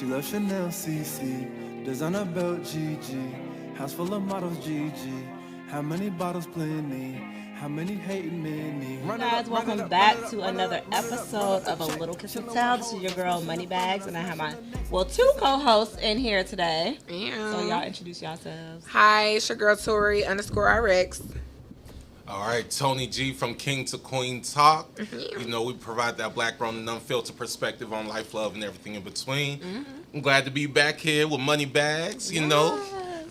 She loves Chanel CC, designer belt GG, house full of models GG. How many bottles plenty? How many hating many? Hey guys, welcome back to another episode of A Little Kiss and Tell. This is your girl Moneybags, and I have my two co-hosts in here today. Yeah. So y'all introduce yourselves. Hi, it's your girl Tori _RX. All right, Tony G from King to Queen Talk. You know, we provide that black grown and unfiltered perspective on life, love, and everything in between. I'm glad to be back here with Moneybags. You know,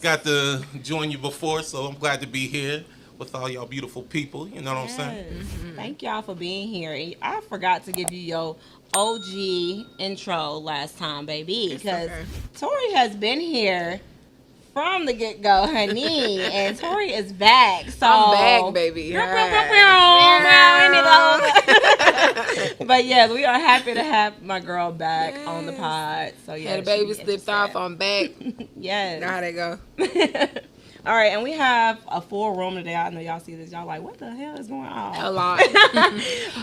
got to join you before, so I'm glad to be here with all y'all beautiful people. You know what I'm saying? Thank y'all for being here. And I forgot to give you your OG intro last time, baby, because Tori has been here from the get-go, honey, and Tori is back. So I'm back, baby. But yeah, we are happy to have my girl back on the pod. So yeah, Had a baby slipped off, I'm back. Yes. Know how they go. All right, and we have a full room today. I know y'all see this. Y'all like, what the hell is going on? A lot.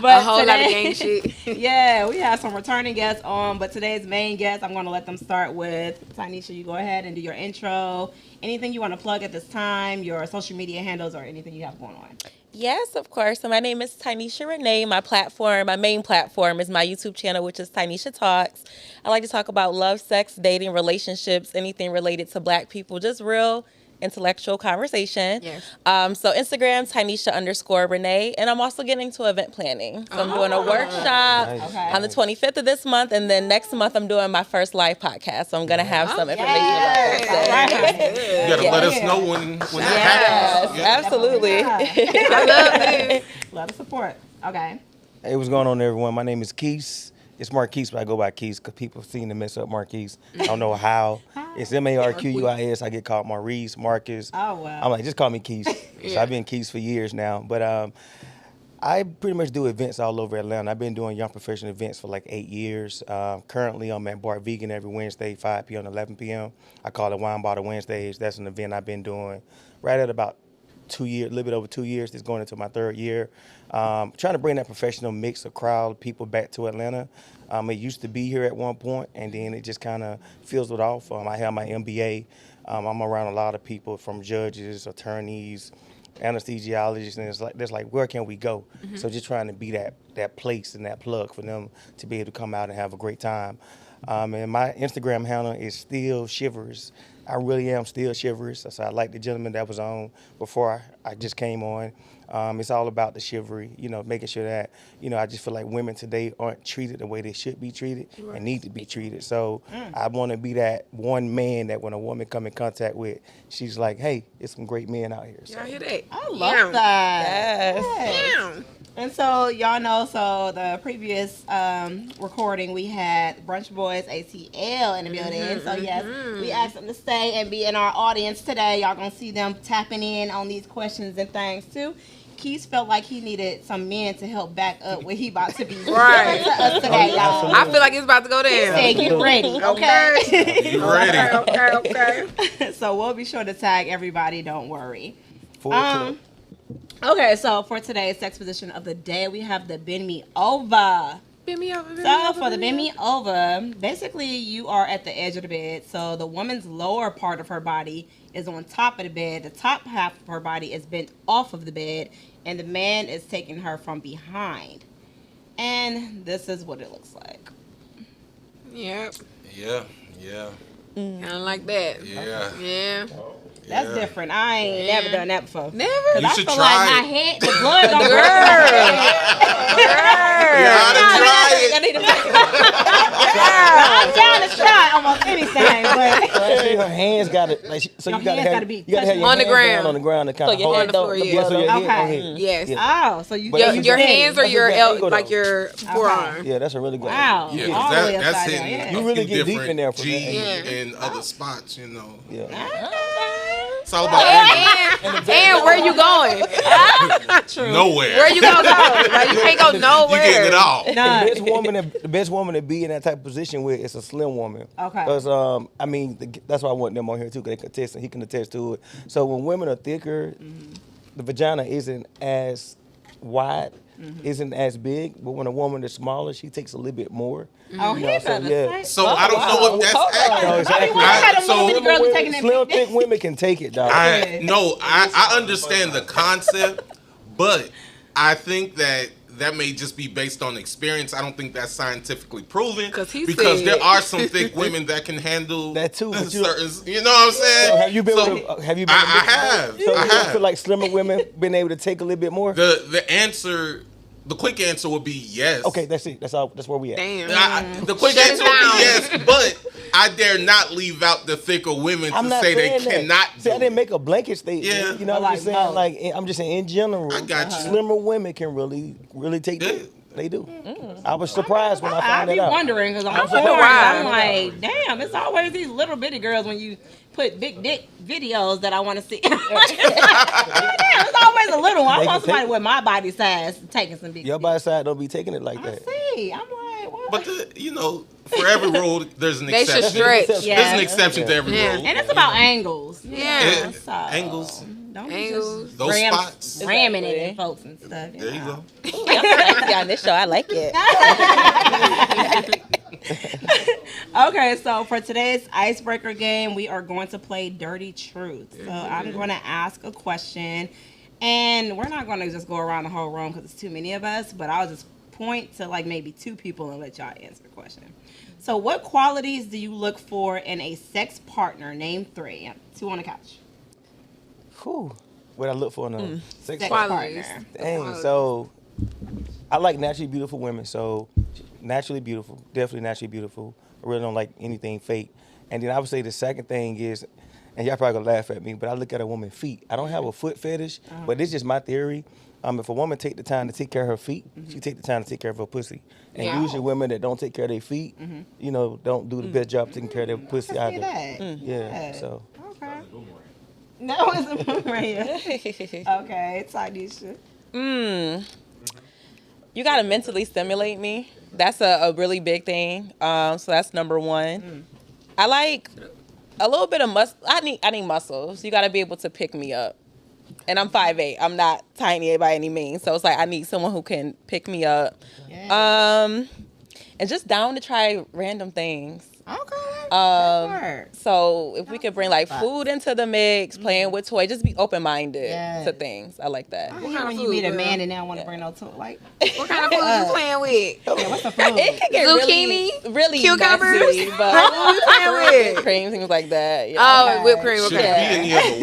But a whole lot of gang shit. Yeah, we have some returning guests on, but today's main guest, I'm going to let them start with Tanisha. You go ahead and do your intro. Anything you want to plug at this time, your social media handles, or anything you have going on. Yes, of course. So my name is Tanisha Renee. My main platform is my YouTube channel, which is Tanisha Talks. I like to talk about love, sex, dating, relationships, anything related to black people, just real intellectual conversation. Yes. So Instagram, Tanisha _Renee. And I'm also getting into event planning. So I'm doing a workshop on the 25th of this month. And then next month, I'm doing my first live podcast. So I'm going to have some information about that. You got to let us know when that happens. Yes, absolutely. I love it. A lot of support. Okay. Hey, what's going on, everyone? My name is Keith. It's Marquise, but I go by Keith because people seem to mess up Marquise. I don't know how. It's Marquis. I get called Maurice, Marcus. Oh, wow. I'm like, just call me Keith. So I've been Keith for years now. But I pretty much do events all over Atlanta. I've been doing young professional events for like 8 years. Currently, I'm at Bar Vegan every Wednesday, 5 p.m. to 11 p.m. I call it Wine Bottle Wednesdays. That's an event I've been doing right at about 2 years, a little bit over 2 years. It's going into my third year. Trying to bring that professional mix of crowd people back to Atlanta. It used to be here at one point, and then it just kind of fizzled off. I have my MBA. I'm around a lot of people from judges, attorneys, anesthesiologists, and it's like where can we go? So just trying to be that place and that plug for them to be able to come out and have a great time. And my Instagram handle is still Shivers. I really am still Shivers. So I like the gentleman that was on before I just came on. It's all about the chivalry, making sure that, I just feel like women today aren't treated the way they should be treated and need to be treated. So I want to be that one man that when a woman come in contact with, she's like, hey, it's some great men out here. So. Y'all hear that? I love that. Yes. Damn. And so y'all know, the previous recording we had Brunch Boys ATL in the building. So yes, we asked them to stay and be in our audience today. Y'all gonna see them tapping in on these questions and things too. Keith felt like he needed some men to help back up what he about to be Right. to us today, y'all. I feel like it's about to go down. He said, get ready, okay? You ready? Okay. So we'll be sure to tag everybody, don't worry. Full clip. Okay, so for today's sex position of the day, we have the bend me over. Bend me over. So for the bend me over, basically you are at the edge of the bed. So the woman's lower part of her body is on top of the bed. The top half of her body is bent off of the bed, and the man is taking her from behind. And this is what it looks like. Yep. Yeah. Kind of like that. Yeah. Yeah. That's different. I ain't never done that before. Never. Cause You I should feel try like it. my head, the blood don't You gotta try it. I'm down to try almost anything, but Your hands got to like. So Your you gotta hands have gotta be you gotta have your on the hands ground. down on the ground to kind So of your hold head it. don't- Yeah, so your Okay. head. Yes. Yeah. oh, so you But Your, that's your a- hands or that's a your good angle, like though. your forearm. Yeah, that's a really good. Wow. Yeah, All 'cause the way that's upside hitting down, yeah. You really get deep different in there for G that. Yeah. and other spots, Yeah. It's all about angle. And where you going? Nowhere. Where you gonna go? Like, you can't go You nowhere. getting it all. The best woman to be in that type of position with is a slim woman. Okay. Because that's why I want them on here too, because they can attest and he can attest to it. So when women are thicker, the vagina isn't as wide. isn't as big, but when a woman is smaller, she takes a little bit more. Oh, he better say. So I don't know if that's accurate. No, exactly. So girls are taking that Slim, big dick. thick women can take it, dog. I understand the concept, but I think that may just be based on experience. I don't think that's scientifically proven because there are some thick women that can handle that too. But certain, you know what I'm saying? So have you been? Have you been? I have. So I you have. feel like slimmer women been able to take a little bit more? The quick answer would be yes. Okay, that's it. That's all. That's where we at. Damn. The quick answer would be yes, but I dare not leave out the thicker women to say they cannot do See, I didn't make a blanket statement. Yeah. You know what I'm saying? no. Like, I'm just saying in general, I got you. slimmer women can really take it. They do. I was surprised when I I found be that out. wondering because I'm like, damn, it's always these little bitty girls when you put big dick videos that I want to see. Damn, it's always a little one. I want somebody with my body size taking some big. Your body size don't be taking it like that. I see. I'm like, what? But for every rule, there's an They exception. should stretch. There's an exception to every rule. And it's about angles. Yeah. So, Angles. Don't Angles. Those spots. ramming it in folks and stuff. There you go. On this show, I like it. Okay, so for today's icebreaker game, we are going to play Dirty Truth. So I'm going to ask a question, and we're not going to just go around the whole room because it's too many of us, but I'll just point to like maybe 2 people and let y'all answer the question. So what qualities do you look for in a sex partner? Name 3. 2 on the couch. Whew. What I look for in a sex Qualities. partner. Dang, so I like naturally beautiful women. So naturally beautiful, definitely naturally beautiful. I really don't like anything fake. And then I would say the second thing is, and y'all probably gonna laugh at me, but I look at a woman's feet. I don't have a foot fetish, but this is just my theory. If a woman take the time to take care of her feet, she take the time to take care of her pussy. And usually women that don't take care of their feet, don't do the best job taking care of their pussy I either. can see that. Yeah, so. Okay. No, it's a boomerang. Okay, Tanisha. You gotta mentally stimulate me. That's a really big thing. So that's number 1. I like a little bit of muscle. I need muscles. You gotta be able to pick me up. And I'm 5'8". I'm not tiny by any means. So it's like I need someone who can pick me up. And just down to try random things. Okay. So if we could bring like food into the mix, playing with toys, just be open-minded to things. I like that. What kind of you meet a man and they don't want to bring no toy? Like, What kind of food you playing with? what's the food? It can get Zucchini? really Cucumbers? messy, but What you playing with? whipped cream, things like that. Yeah. Oh, whipped cream. Shouldn't Okay. be any other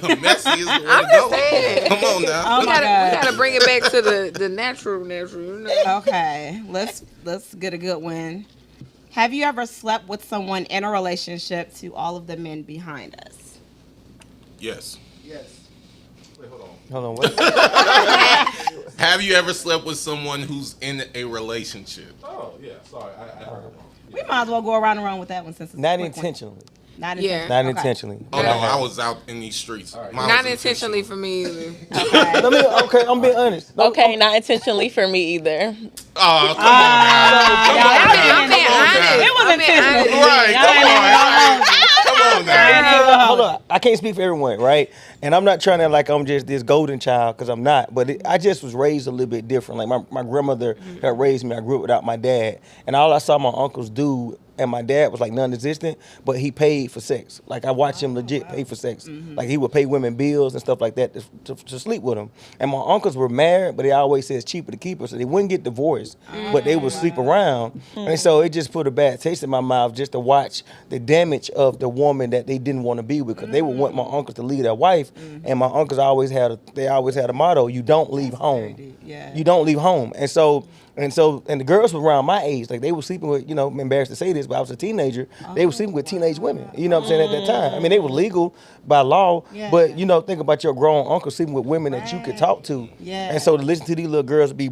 way. Messy is the way I'm to go. just saying. Come on now. Oh We my God. gotta bring it back to the natural, you know. Okay, let's get a good one. Have you ever slept with someone in a relationship to all of the men behind us? Yes. Hold on, what? Have you ever slept with someone who's in a relationship? Oh, yeah. Sorry. I heard it wrong. We might as well go around and around with that one since it's a Not quick one. intentionally. Not Yeah. intentionally. Not Okay. intentionally. Oh, no, I was out in these streets. Mine Not was intentionally for me either. Okay. Okay, I'm being honest. Okay, not intentionally for me either. Oh, come on now. I'm being honest. It was I'm being intentional. honest. Right, come on now. Hold on. I can't speak for everyone, right? And I'm not trying to like I'm just this golden child because I'm not. But I just was raised a little bit different. Like my grandmother that raised me, I grew up without my dad, and all I saw my uncles do. And my dad was like non-existent, but he paid for sex. Like I watched him legit pay for sex. Like he would pay women bills and stuff like that to sleep with them. And my uncles were married, but they always said it's cheaper to keep her, so they wouldn't get divorced, but they would sleep around. And so it just put a bad taste in my mouth just to watch the damage of the woman that they didn't want to be with, because they would want my uncles to leave their wife, and my uncles always had a motto: you don't leave home. Yeah. You don't leave home. And the girls were around my age, like they were sleeping with, I'm embarrassed to say this, but I was a teenager. They were sleeping with teenage women. You know what I'm saying, at that time. I mean, they were legal by law, but think about your grown uncle sleeping with women that you could talk to. Yeah. And so to listen to these little girls be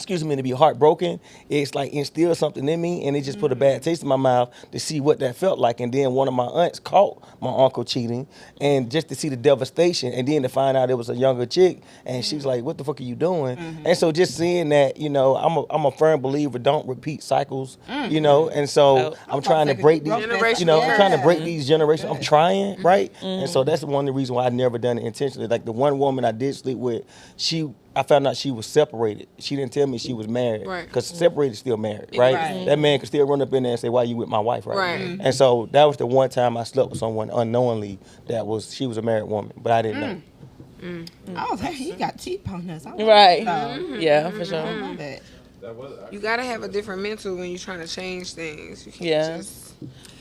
to be heartbroken, it's like instilled something in me, and it just put a bad taste in my mouth to see what that felt like. And then one of my aunts caught my uncle cheating, and just to see the devastation, and then to find out it was a younger chick, and she was like, "What the fuck are you doing?" And so just seeing that, I'm a firm believer, don't repeat cycles, and so I'm trying to break these, I'm trying to break these generations. I'm trying, right? And so that's one of the reasons why I never done it intentionally. Like the one woman I did sleep with, I found out she was separated. She didn't tell me she was married. Right. Because separated is still married, right? Right. That man could still run up in there and say, why you with my wife, right? Right. And so that was the one time I slept with someone unknowingly she was a married woman, but I didn't know. I was like, he got cheap on us. Right. So, Yeah, for sure. I love it. You gotta have a different mental when you're trying to change things. You can't Yeah. just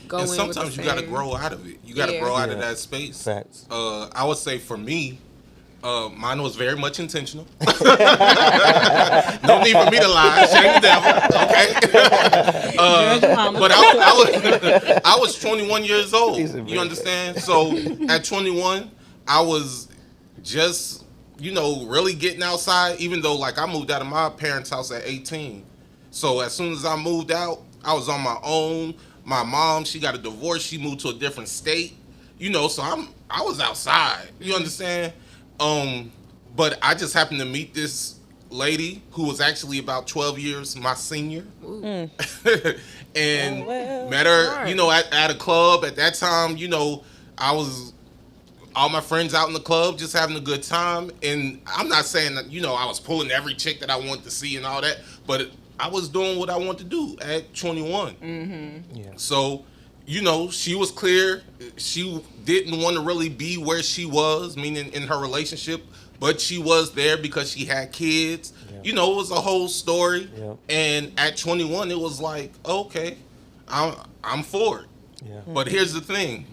go And in sometimes with you the got to same. grow out of it. You got to Yeah. grow out of Yeah. that space. Facts. I would say for me, mine was very much intentional. No need for me to lie. Shame the devil. Okay. But I was 21 years old. You understand? So at 21, I was just, really getting outside, even though, like, I moved out of my parents' house at 18. So as soon as I moved out, I was on my own. My mom, she got a divorce. She moved to a different state. So I was outside. You understand? But I just happened to meet this lady who was actually about 12 years my senior. And met her, at a club. At that time, I was all my friends out in the club just having a good time. And I'm not saying that, I was pulling every chick that I wanted to see and all that, but I was doing what I wanted to do at 21. Yeah. So, she was clear. She didn't want to really be where she was, meaning in her relationship, but she was there because she had kids. Yeah. It was a whole story. Yeah. And at 21, it was like, okay, I'm for it. Yeah. But here's the thing.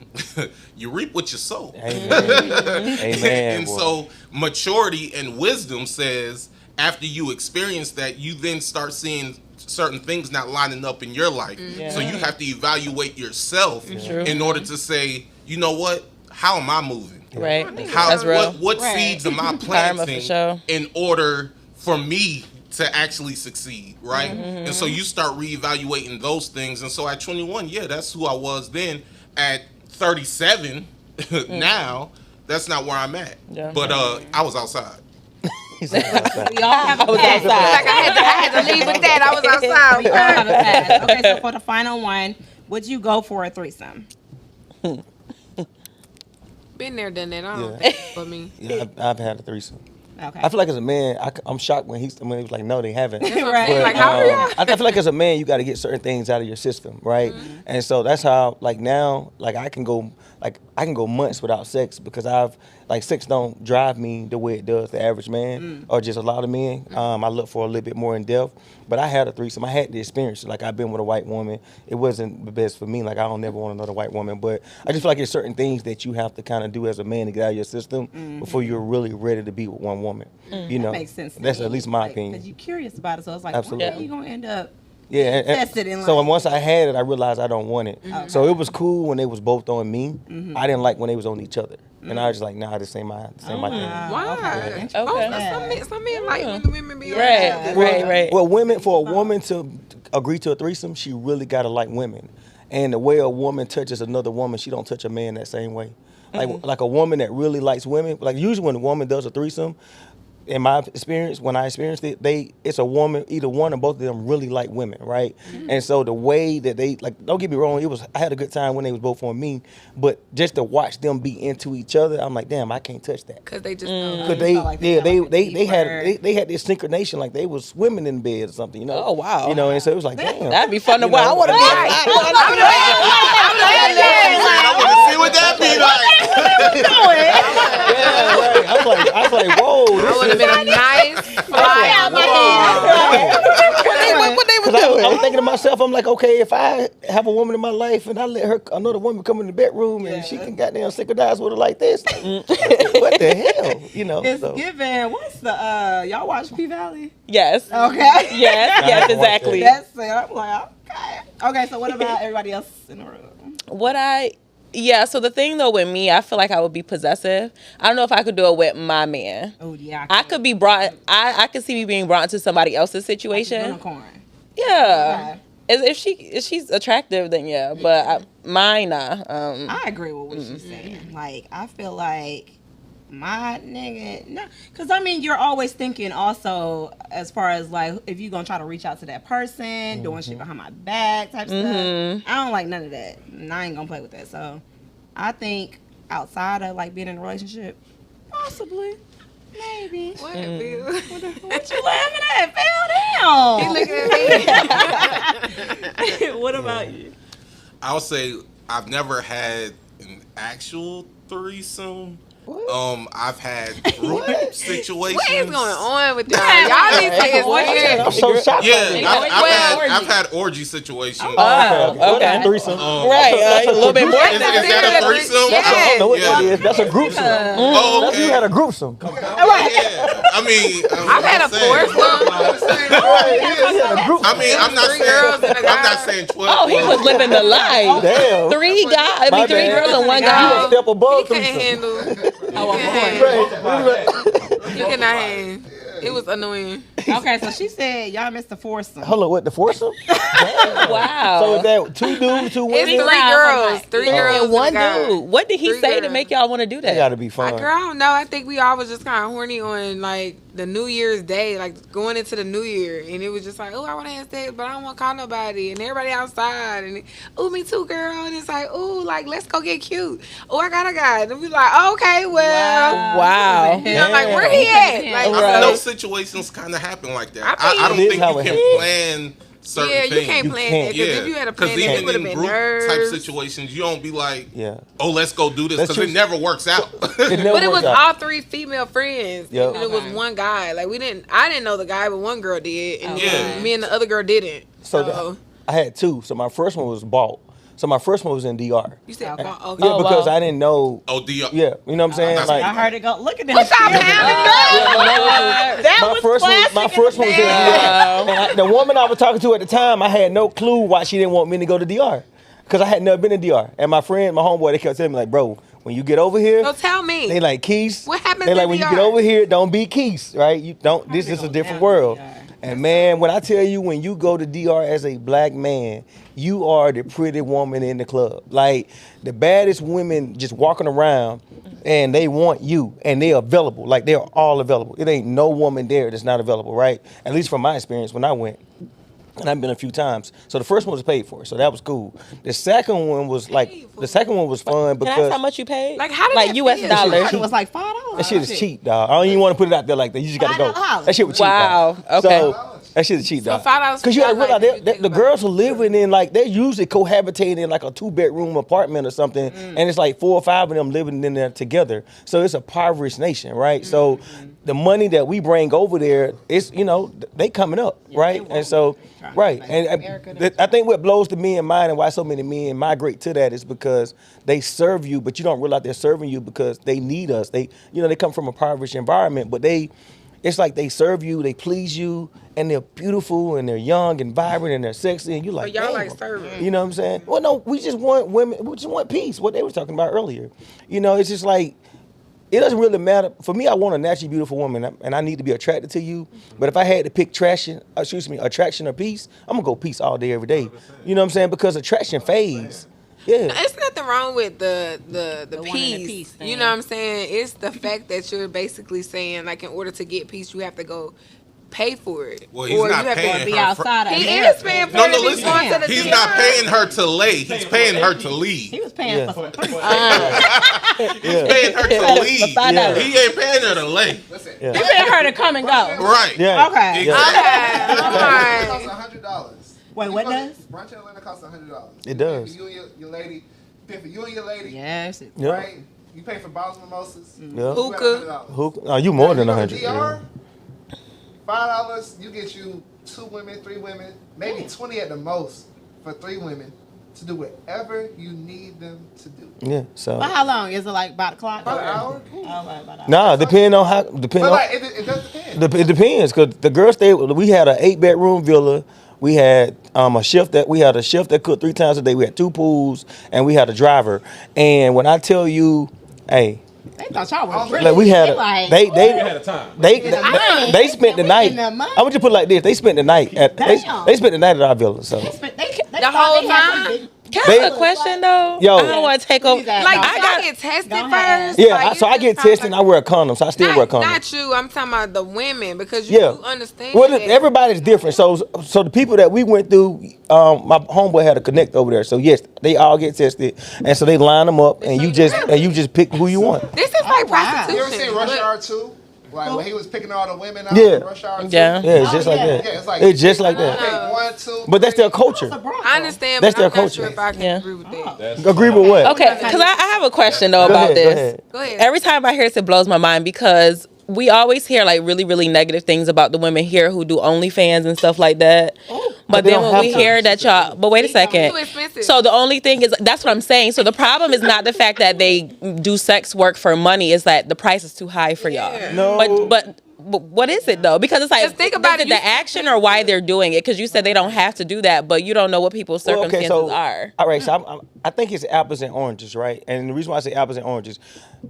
You reap what you sow. Amen. Amen. And so maturity and wisdom says after you experience that, you then start seeing certain things not lining up in your life. Yeah. So you have to evaluate yourself in order to say, you know what? How am I moving? Right. That's real. What seeds am I planting in order for me to actually succeed, right? Mm-hmm. And so you start reevaluating those things. And so at 21, that's who I was then. At 37, now, that's not where I'm at. Yeah. But I was outside. We all have a pass. Like I had to leave with that. I was outside. We all have a pass. Okay, so for the final one, would you go for a threesome? Been there, done that. I don't think for me. Yeah, I've had a threesome. Okay. I feel like as a man, I'm shocked when he was like, no, they haven't. Right. But, like, how are y'all? I feel like as a man, you got to get certain things out of your system, right? Mm-hmm. And so that's how, like now, like I can go months without sex because sex don't drive me the way it does the average man or just a lot of men. I look for a little bit more in depth. But I had a threesome. I had the experience. Like I've been with a white woman. It wasn't the best for me. Like I don't never want another white woman. But I just feel like there's certain things that you have to kind of do as a man to get out of your system before you're really ready to be with one woman. That makes sense. That's at least my opinion. Because you're curious about it, so it's like, absolutely, when are you gonna end up? Yeah, tested in life? So once I had it, I realized I don't want it. Okay. So it was cool when they was both on me. I didn't like when they was on each other, and I was just like, nah, this ain't my thing. Why? Okay. Some men like when the women be right. Well, for a woman to agree to a threesome, she really gotta like women, and the way a woman touches another woman, she don't touch a man that same way. Like a woman that really likes women, like usually when a woman does a threesome, in my experience, when I experienced it, it's a woman, either one or both of them really like women, right? And so the way that they, like, don't get me wrong, I had a good time when they was both on me, but just to watch them be into each other, I'm like, damn, I can't touch that. Because they just Because they had this synchronization, like they was swimming in bed or something, you know? Oh, wow. You know, and so it was like, damn. That'd be fun to watch. I want to be I want to see what that be like. I was like, whoa. I would have been a nice fly out my head. what they were doing. I'm thinking to myself, I'm like, okay, if I have a woman in my life and I let another woman come in the bedroom and she can goddamn synchronize with her like this, what the hell, you know? It's given. What's the y'all watch P-Valley? Yes. Okay. Yes, exactly. That's it. I'm like, okay. So what about everybody else in the room? So the thing though with me, I feel like I would be possessive. I don't know if I could do it with my man. Oh yeah. I could be brought. I could see me being brought into somebody else's situation. Like unicorn. Yeah. Okay. If she's attractive, then yeah. But mine, nah. I agree with what she's saying. Like I feel like my nigga, no, because I mean you're always thinking also as far as like if you're gonna try to reach out to that person, doing shit behind my back type stuff. I don't like none of that. And I ain't gonna play with that. So I think outside of like being in a relationship, possibly. Maybe. What, What Bill? you laughing at? Bill, He down. looking at me. What about you? I'll say I've never had an actual threesome. I've had group situations. What is going on with y'all? Y'all need to get weird. I'm so shocked. Yeah, Like, I've had orgy situations. Okay. Threesome. Right. A little bit more. Is that a threesome? Yes. I don't know what Yeah. that is. That's a group sum. Oh, That's you okay. had a group sum. Yeah. I mean, I've had a foursome. I mean, I'm not Three saying girls and a guy. I'm not saying 12. Oh, he was living the life. Damn. Three guys. My Three bad. girls and one You a guy. step He above couldn't threesome. handle. You cannot hang. It was annoying. Okay, so she said y'all missed the foursome. Hold on, what, the foursome? Wow. So is that 2 dudes, 2 It's women? three girls. Three girls and one and a guy. dude. What did he Three say to girls. make y'all want to do That that? gotta be fun. Girl, I don't know. I think we all was just kind of horny on like the New Year's Day, like going into the New Year, and it was just like, oh, I want to have sex, but I don't want to call nobody, and everybody outside, and oh, me too, girl, and it's like, oh, like let's go get cute. Oh, I got a guy, and we like, oh, okay, well, Wow. you know, like where he at? Like, Right. Those situations kind of happen like that. I I don't mean- think It you is can how plan certain yeah, things. you can't plan can't. that because Yeah, if you had a because plan, that, it even would have in been group type nerves. situations, you don't be like, Yeah. oh, let's go do this That's because it true. never works out. It never But it was worked out. all three female friends. Yep. And it was one guy. Like I didn't know the guy, but one girl did, and Okay. then me and the other girl didn't. So I had 2. So my first one was bought. So my first one was in DR. You said, okay. Yeah, because I didn't know. Oh, DR. Yeah, you know what I'm saying? That's Like, I heard it go. Look at this. What's up, That my first one was in DR. And the woman I was talking to at the time, I had no clue why she didn't want me to go to DR. Because I had never been to DR. And my friend, my homeboy, they kept telling me, like, bro, when you get over here, So tell me. they like Keys. What happens They like in when you DR? get over here, don't be Keys, right? You don't. This is a different world. And man, when I tell you, when you go to DR as a black man, you are the pretty woman in the club. Like the baddest women just walking around, and they want you, and they're available. Like they're all available. It ain't no woman there that's not available, right? At least from my experience when I went. And I've been a few times. So the first one was paid for, so that was cool. The second one was fun Can I ask because how much you paid? Like, how did like that US feel? dollars. It was like $5. that shit is cheap, dog. I don't even want to put it out there like that. You just gotta go. $5. That shit was cheap. Wow, dog. okay. So that shit is cheap, So dog. $5 Because you gotta for realize like, the girls are living in like they're usually cohabitating in like a 2-bedroom apartment or something, and it's like 4 or 5 of them living in there together. So it's a impoverished nation, right? So the money that we bring over there, it's they coming up, right? And so. Right, and I think what blows the men mind and why so many men migrate to that is because they serve you, but you don't realize they're serving you because they need us. They come from a impoverished environment, but it's like they serve you, they please you, and they're beautiful and they're young and vibrant and they're sexy, and you're like, y'all damn. like serving. You know what I'm saying? Well, no, we just want women. We just want peace. What they were talking about earlier. It's just like. It doesn't really matter. For me, I want a naturally beautiful woman, and I need to be attracted to you. But if I had to pick attraction or peace, I'm going to go peace all day, every day. You know what I'm saying? Because attraction fades. Yeah. It's nothing wrong with the wanting the peace. peace thing. You know what I'm saying? It's the fact that you're basically saying, like, in order to get peace, you have to go pay for it. Well, he's Or not you have paying to Be her outside of He here. is paying for No, it. no, if he's going to listen. the He's DR. not paying her to lay. He's paying her to leave. He was paying for some He's paying her to leave. $5. He ain't paying her to lay. He paying her to come and go. Right. Yeah. Okay. Exactly. Okay, all right. Costs $100. Wait, what does? Brunch in Atlanta costs $100. It does. You and your lady, pay for you and your lady, Yes. Yeah. right? You pay for bottles of mimosas. Yeah. Hookah. Oh, you more than You go to 100. DR, $5, you get you 2 women, 3 women, maybe 20 at the most for 3 women to do whatever you need them to do. Yeah. So. For how long? Is it like about a clock? About an hour? Oh, right, about an hour. Nah, depending on But like, it does depend. It depends, because the girl stayed. We had an 8-bedroom villa. We had a chef that cooked 3 times a day. We had 2 pools, and we had a driver. And when I tell you, hey, They thought y'all was rich. like we had They they spent the night. getting that money. I would just put it like this: they spent the night at they spent the night at our villa. So The whole time? Can I ask a question though? Yo. I don't want to take over. Please ask. Like, No, y'all got- get tested Go ahead. first? yeah, Like, so I get tested and I wear a condom, so I still wear a condom. Not you. I'm talking about the women because you Yeah. do understand. Well, that. everybody's different. So the people that we went through, my homeboy had a connect over there. So yes, they all get tested, and so they line them up, and you just pick who you want. This is like wow. prostitution. You ever seen Rush Look, Hour 2? Like when he was picking all the women out Yeah. in Rush Hour 2. Yeah, it's just like that. Yeah, it's like It's just like that. okay, 1, 2. But that's their culture. I understand, That's but their I'm not culture. sure if I can Yeah. agree with that. Agree with what? Okay, because I have a question though Go about ahead, go this. ahead. Go ahead. Every time I hear this, it blows my mind because we always hear like really, really negative things about the women here who do OnlyFans and stuff like that. But they then don't when we have to. hear that y'all, but wait a second. Too expensive. So the only thing is, that's what I'm saying. So the problem is not the fact that they do sex work for money; is that the price is too high for y'all. No. But what is it though? Because it's like, Just think about is it. the action or why they're doing it? Because you said they don't have to do that, but you don't know what people's circumstances are. All right, so I think it's apples and oranges, right? And the reason why I say apples and oranges,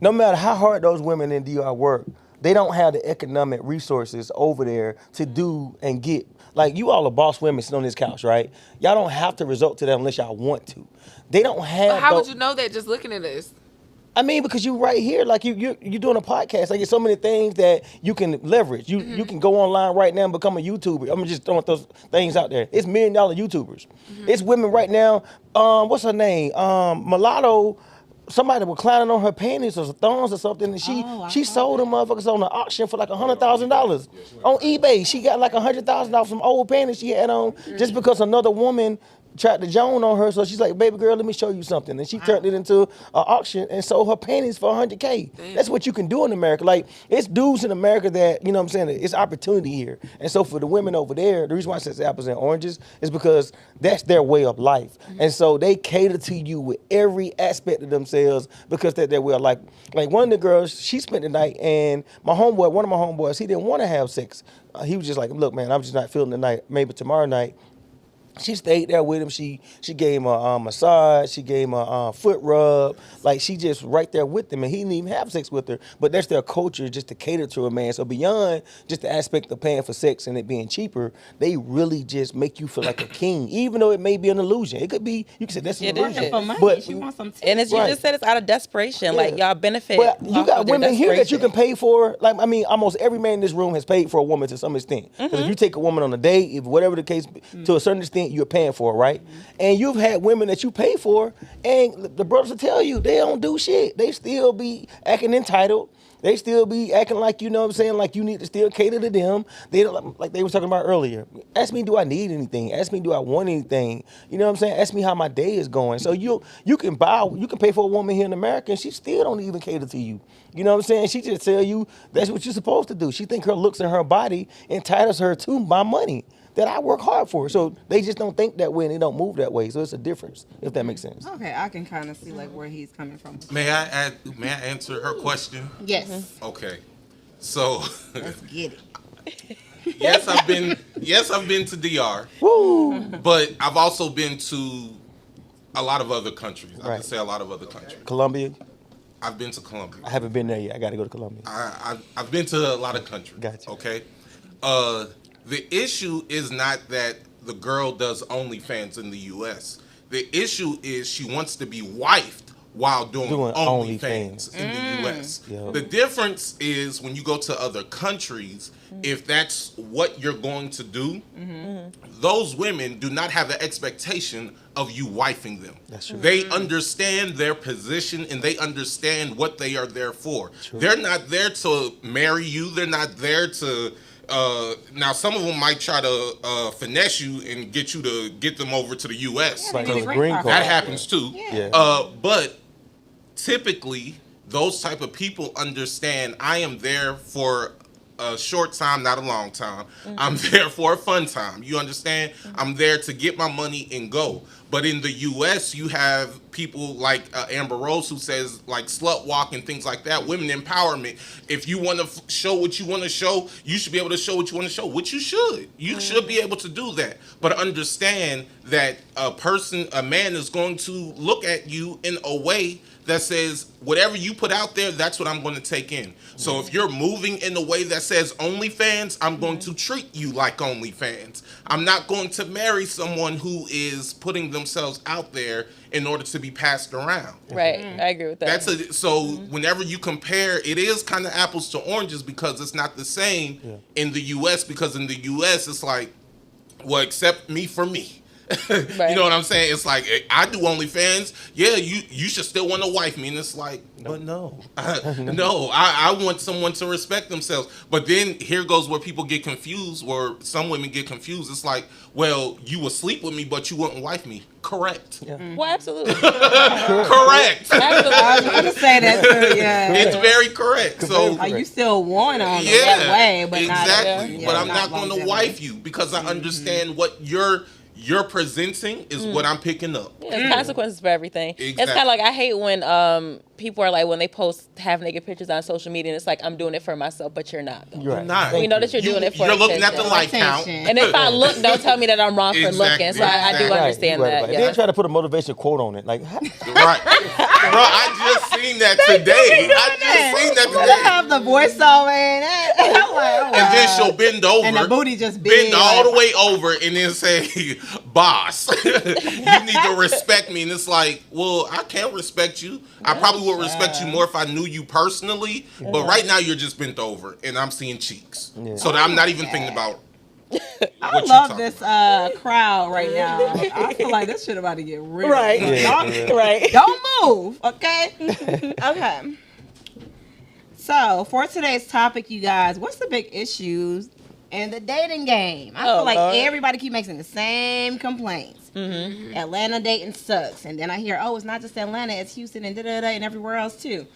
no matter how hard those women in DR work, they don't have the economic resources over there to do and get. Like, you all are boss women sitting on this couch, right? Y'all don't have to resort to that unless y'all want to. They don't have. But how would you know that just looking at us? I mean, because you right here, like you're doing a podcast. Like, there's so many things that you can leverage. You can go online right now and become a YouTuber. I'm just throwing those things out there. It's $1 million YouTubers. It's women right now. What's her name? Mulatto. Somebody was clowning on her panties or thongs or something, and she sold them motherfuckers on the auction for like $100,000 on eBay. She got like $100,000 from old panties she had on just because another woman tried to joan on her. So she's like, baby girl, let me show you something. And she turned it into an auction and sold her panties for $100K. That's what you can do in America. Like, it's dudes in America that, you know what I'm saying, it's opportunity here. And so for the women over there, the reason why I said apples and oranges is because that's their way of life. And so they cater to you with every aspect of themselves because that's their way of life. Like one of the girls, she spent the night, and one of my homeboys, he didn't want to have sex. He was just like, look, man, I'm just not feeling the night. Maybe tomorrow night. She stayed there with him. She gave him a massage. She gave him a foot rub. Like, she just right there with him, and he didn't even have sex with her. But that's their culture, just to cater to a man. So beyond just the aspect of paying for sex and it being cheaper, they really just make you feel like a king, even though it may be an illusion. It could be, you can say that's an illusion. For money, But she wants some too. And it's, you Right. just said it's out of desperation. Like, y'all benefit. But you off got of their women here that you can desperation. pay for. Like, I mean, almost every man in this room has paid for a woman to some extent. Because if you take a woman on a date, if whatever the case, to a certain extent, you're paying for it, right? And you've had women that you pay for, and the brothers will tell you they don't do shit. They still be acting entitled. They still be acting like, you know what I'm saying, like you need to still cater to them. They don't, like they were talking about earlier. Ask me, do I need anything? Ask me, do I want anything? You know what I'm saying? Ask me how my day is going. So you can pay for a woman here in America, and she still don't even cater to you. You know what I'm saying? She just tell you that's what you're supposed to do. She think her looks and her body entitles her to my money that I work hard for. So they just don't think that way and they don't move that way. So it's a difference, if that makes sense. Okay, I can kind of see like where he's coming from. May I answer her question? Yes, Okay. So let's get it. yes, I've been to DR. Woo! But I've also been to a lot of other countries. I Right. can say a lot of other countries. Colombia? I've been to Colombia. I haven't been there yet. I got to go to Colombia. I've been to a lot of countries. Gotcha. Okay. The issue is not that the girl does OnlyFans in the U.S. The issue is she wants to be wifed while doing OnlyFans in the U.S. Yep. The difference is when you go to other countries, if that's what you're going to do, those women do not have the expectation of you wifing them. That's true. They understand their position and they understand what they are there for. True. They're not there to marry you. They're not there to now some of them might try to finesse you and get you to get them over to the U.S. Like Yeah, those great green card. cards. That happens too. Yeah. But typically, those type of people understand I am there for a short time, not a long time. I'm there for a fun time. You understand? I'm there to get my money and go. But in the U.S., you have people like Amber Rose who says like slut walk and things like that. Women empowerment. If you want to show what you want to show, you should be able to show what you want to show, which you should. You should be able to do that. But understand that a man is going to look at you in a way that says whatever you put out there, that's what I'm going to take in. So if you're moving in a way that says OnlyFans, I'm going to treat you like OnlyFans. I'm not going to marry someone who is putting themselves out there in order to be passed around. Right, I agree with that. Whenever you compare, it is kind of apples to oranges because it's not the same in the U.S. because in the U.S. it's like, well, accept me for me. You know what I'm saying? It's like, I do OnlyFans. Yeah, you should still want to wife me. And it's like, but no. No, I want someone to respect themselves. But then here goes where people get confused, or some women get confused. It's like, well, you would sleep with me, but you wouldn't wife me. Correct. Yeah. Well, absolutely. Correct. Absolutely. I was going to say that too, yeah. It's very correct. So you still want on that way, but exactly. not, but I'm not going to wife you because I understand what you're presenting is what I'm picking up. Yeah, there's consequences for everything. Exactly. It's kind of like, I hate when people are like, when they post half naked pictures on social media, and it's like, I'm doing it for myself, but you're not. You're right. Not. We know that you're doing it for You're looking at the attention. like count. And if I look, don't tell me that I'm wrong for looking. So I do understand right, that. right. Yeah. They try to put a motivation quote on it. Like, Right. Bro, I just seen that today. They have the voiceover in it. I'm like, oh, and then she'll bend over. And the booty just big, bend all the way over and then say, boss, you need to respect me. And it's like, well, I can't respect you. I probably would respect you more if I knew you personally. But right now you're just bent over and I'm seeing cheeks. Yeah. So that I'm not even thinking about I love this crowd right now. I feel like this shit about to get real. Right. Right. Don't move, okay? Okay. So, for today's topic, you guys, what's the big issues in the dating game? I feel like everybody keep making the same complaints. Mm-hmm. Atlanta dating sucks. And then I hear, oh, it's not just Atlanta, it's Houston and da-da-da and everywhere else, too.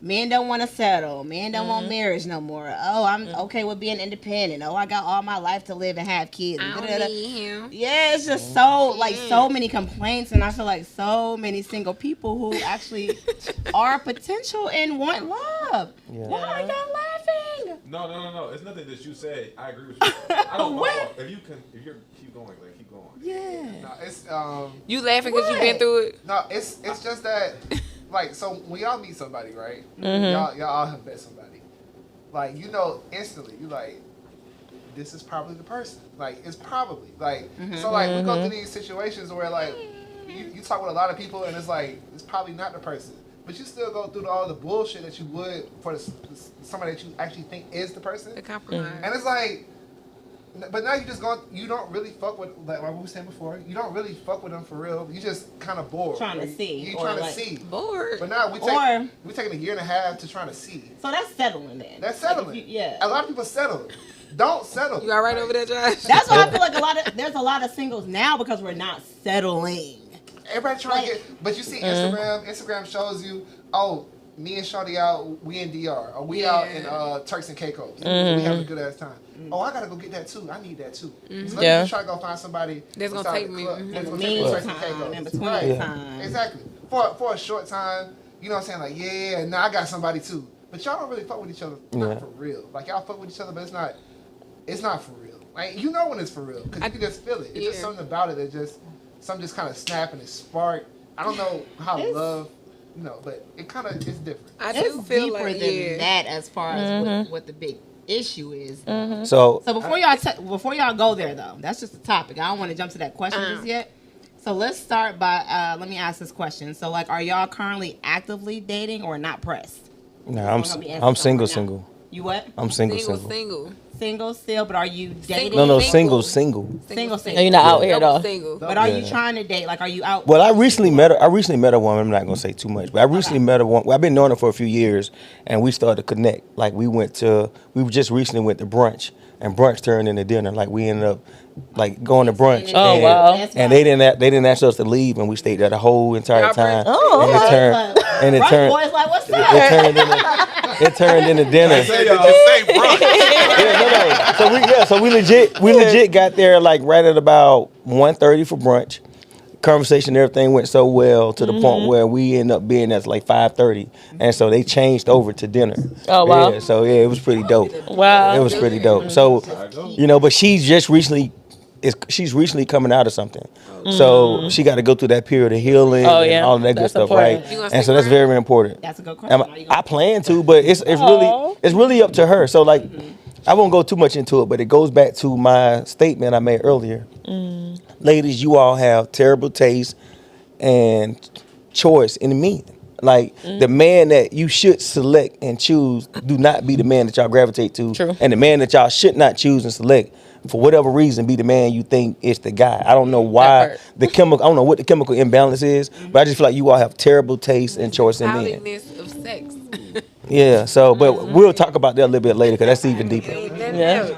Men don't want to settle. Men don't want marriage no more. Oh, I'm okay with being independent. Oh, I got all my life to live and have kids. And yeah, it's just so many complaints, and I feel like so many single people who actually are potential and want love. Yeah. Why are y'all laughing? No. It's nothing that you say. I agree with you. I don't know. If you're keep going, like keep going. Yeah. No, it's You laughing because you've been through it? No, it's just that. Like, so when y'all meet somebody, right? Mm-hmm. Y'all all have met somebody. Like, you know, instantly, you like, this is probably the person. Like, it's probably. Like, so, like, we go through these situations where, like, you talk with a lot of people, and it's like, it's probably not the person. But you still go through all the bullshit that you would for somebody that you actually think is the person. The compromise. And it's like, but now you don't really fuck with, like we were saying before, you don't really fuck with them for real. You just kind of bored. Trying to see. You trying to see. Bored. But now we're taking a year and a half to trying to see. So that's settling then. That's settling. Like yeah. A lot of people settle. Don't settle. You all right over there, Josh? That's why I feel like there's a lot of singles now because we're not settling. Everybody trying to get, but you see Instagram shows you, oh, me and Shawty out, we in DR, or we out in Turks and Caicos. We having a good ass time. Oh, I gotta go get that too. I need that too. So let me just try to go find somebody that's gonna take me. That's gonna take me to Turks and Caicos. In between time. Exactly. For a short time, you know what I'm saying? Like, yeah, now I got somebody too. But y'all don't really fuck with each other, not for real. Like, y'all fuck with each other, but it's not for real. Like, you know when it's for real, because you can just feel it. It's just something about it that something just kind of snap and it spark. I don't know how love, you know, but it kind of is different. I do feel deeper like than that as far as what the big issue is. So before y'all go there though, that's just the topic. I don't want to jump to that question just yet. So let's start by let me ask this question. So like, are y'all currently actively dating or not pressed? No, I'm single. You what? I'm single. Single still, but are you dating? No, single. Single. No, you're not out here at all. Single. But are you trying to date? Like, are you out? Well, I recently met a woman. I'm not gonna say too much, but I recently met a woman. Well, I've been knowing her for a few years, and we started to connect. Like, we just recently went to brunch, and brunch turned into dinner. Like, we ended up like going to brunch. Oh, wow. And they didn't ask us to leave, and we stayed there the whole entire time. Oh, and it turned. Boys like, what's up? It turned into dinner. Just say brunch. So we legit got there like right at about 1:30 for brunch. Conversation, everything went so well to the point where we ended up being at like 5:30, and so they changed over to dinner. Oh wow! So it was pretty dope. Wow, it was pretty dope. So, you know, but she's recently coming out of something, so she got to go through that period of healing and all of that good stuff, important. right? And so that's very important. That's a good question. I plan to, but it's really up to her. So like, I won't go too much into it, but it goes back to my statement I made earlier. Ladies, you all have terrible taste and choice in men. Like, the man that you should select and choose do not be the man that y'all gravitate to. True. And the man that y'all should not choose and select for whatever reason, be the man you think is the guy. I don't know why the chemical. I don't know what the chemical imbalance is, but I just feel like you all have terrible taste and choice in men. Powdiness of sex. Yeah. So, but we'll talk about that a little bit later because that's even deeper. Yeah.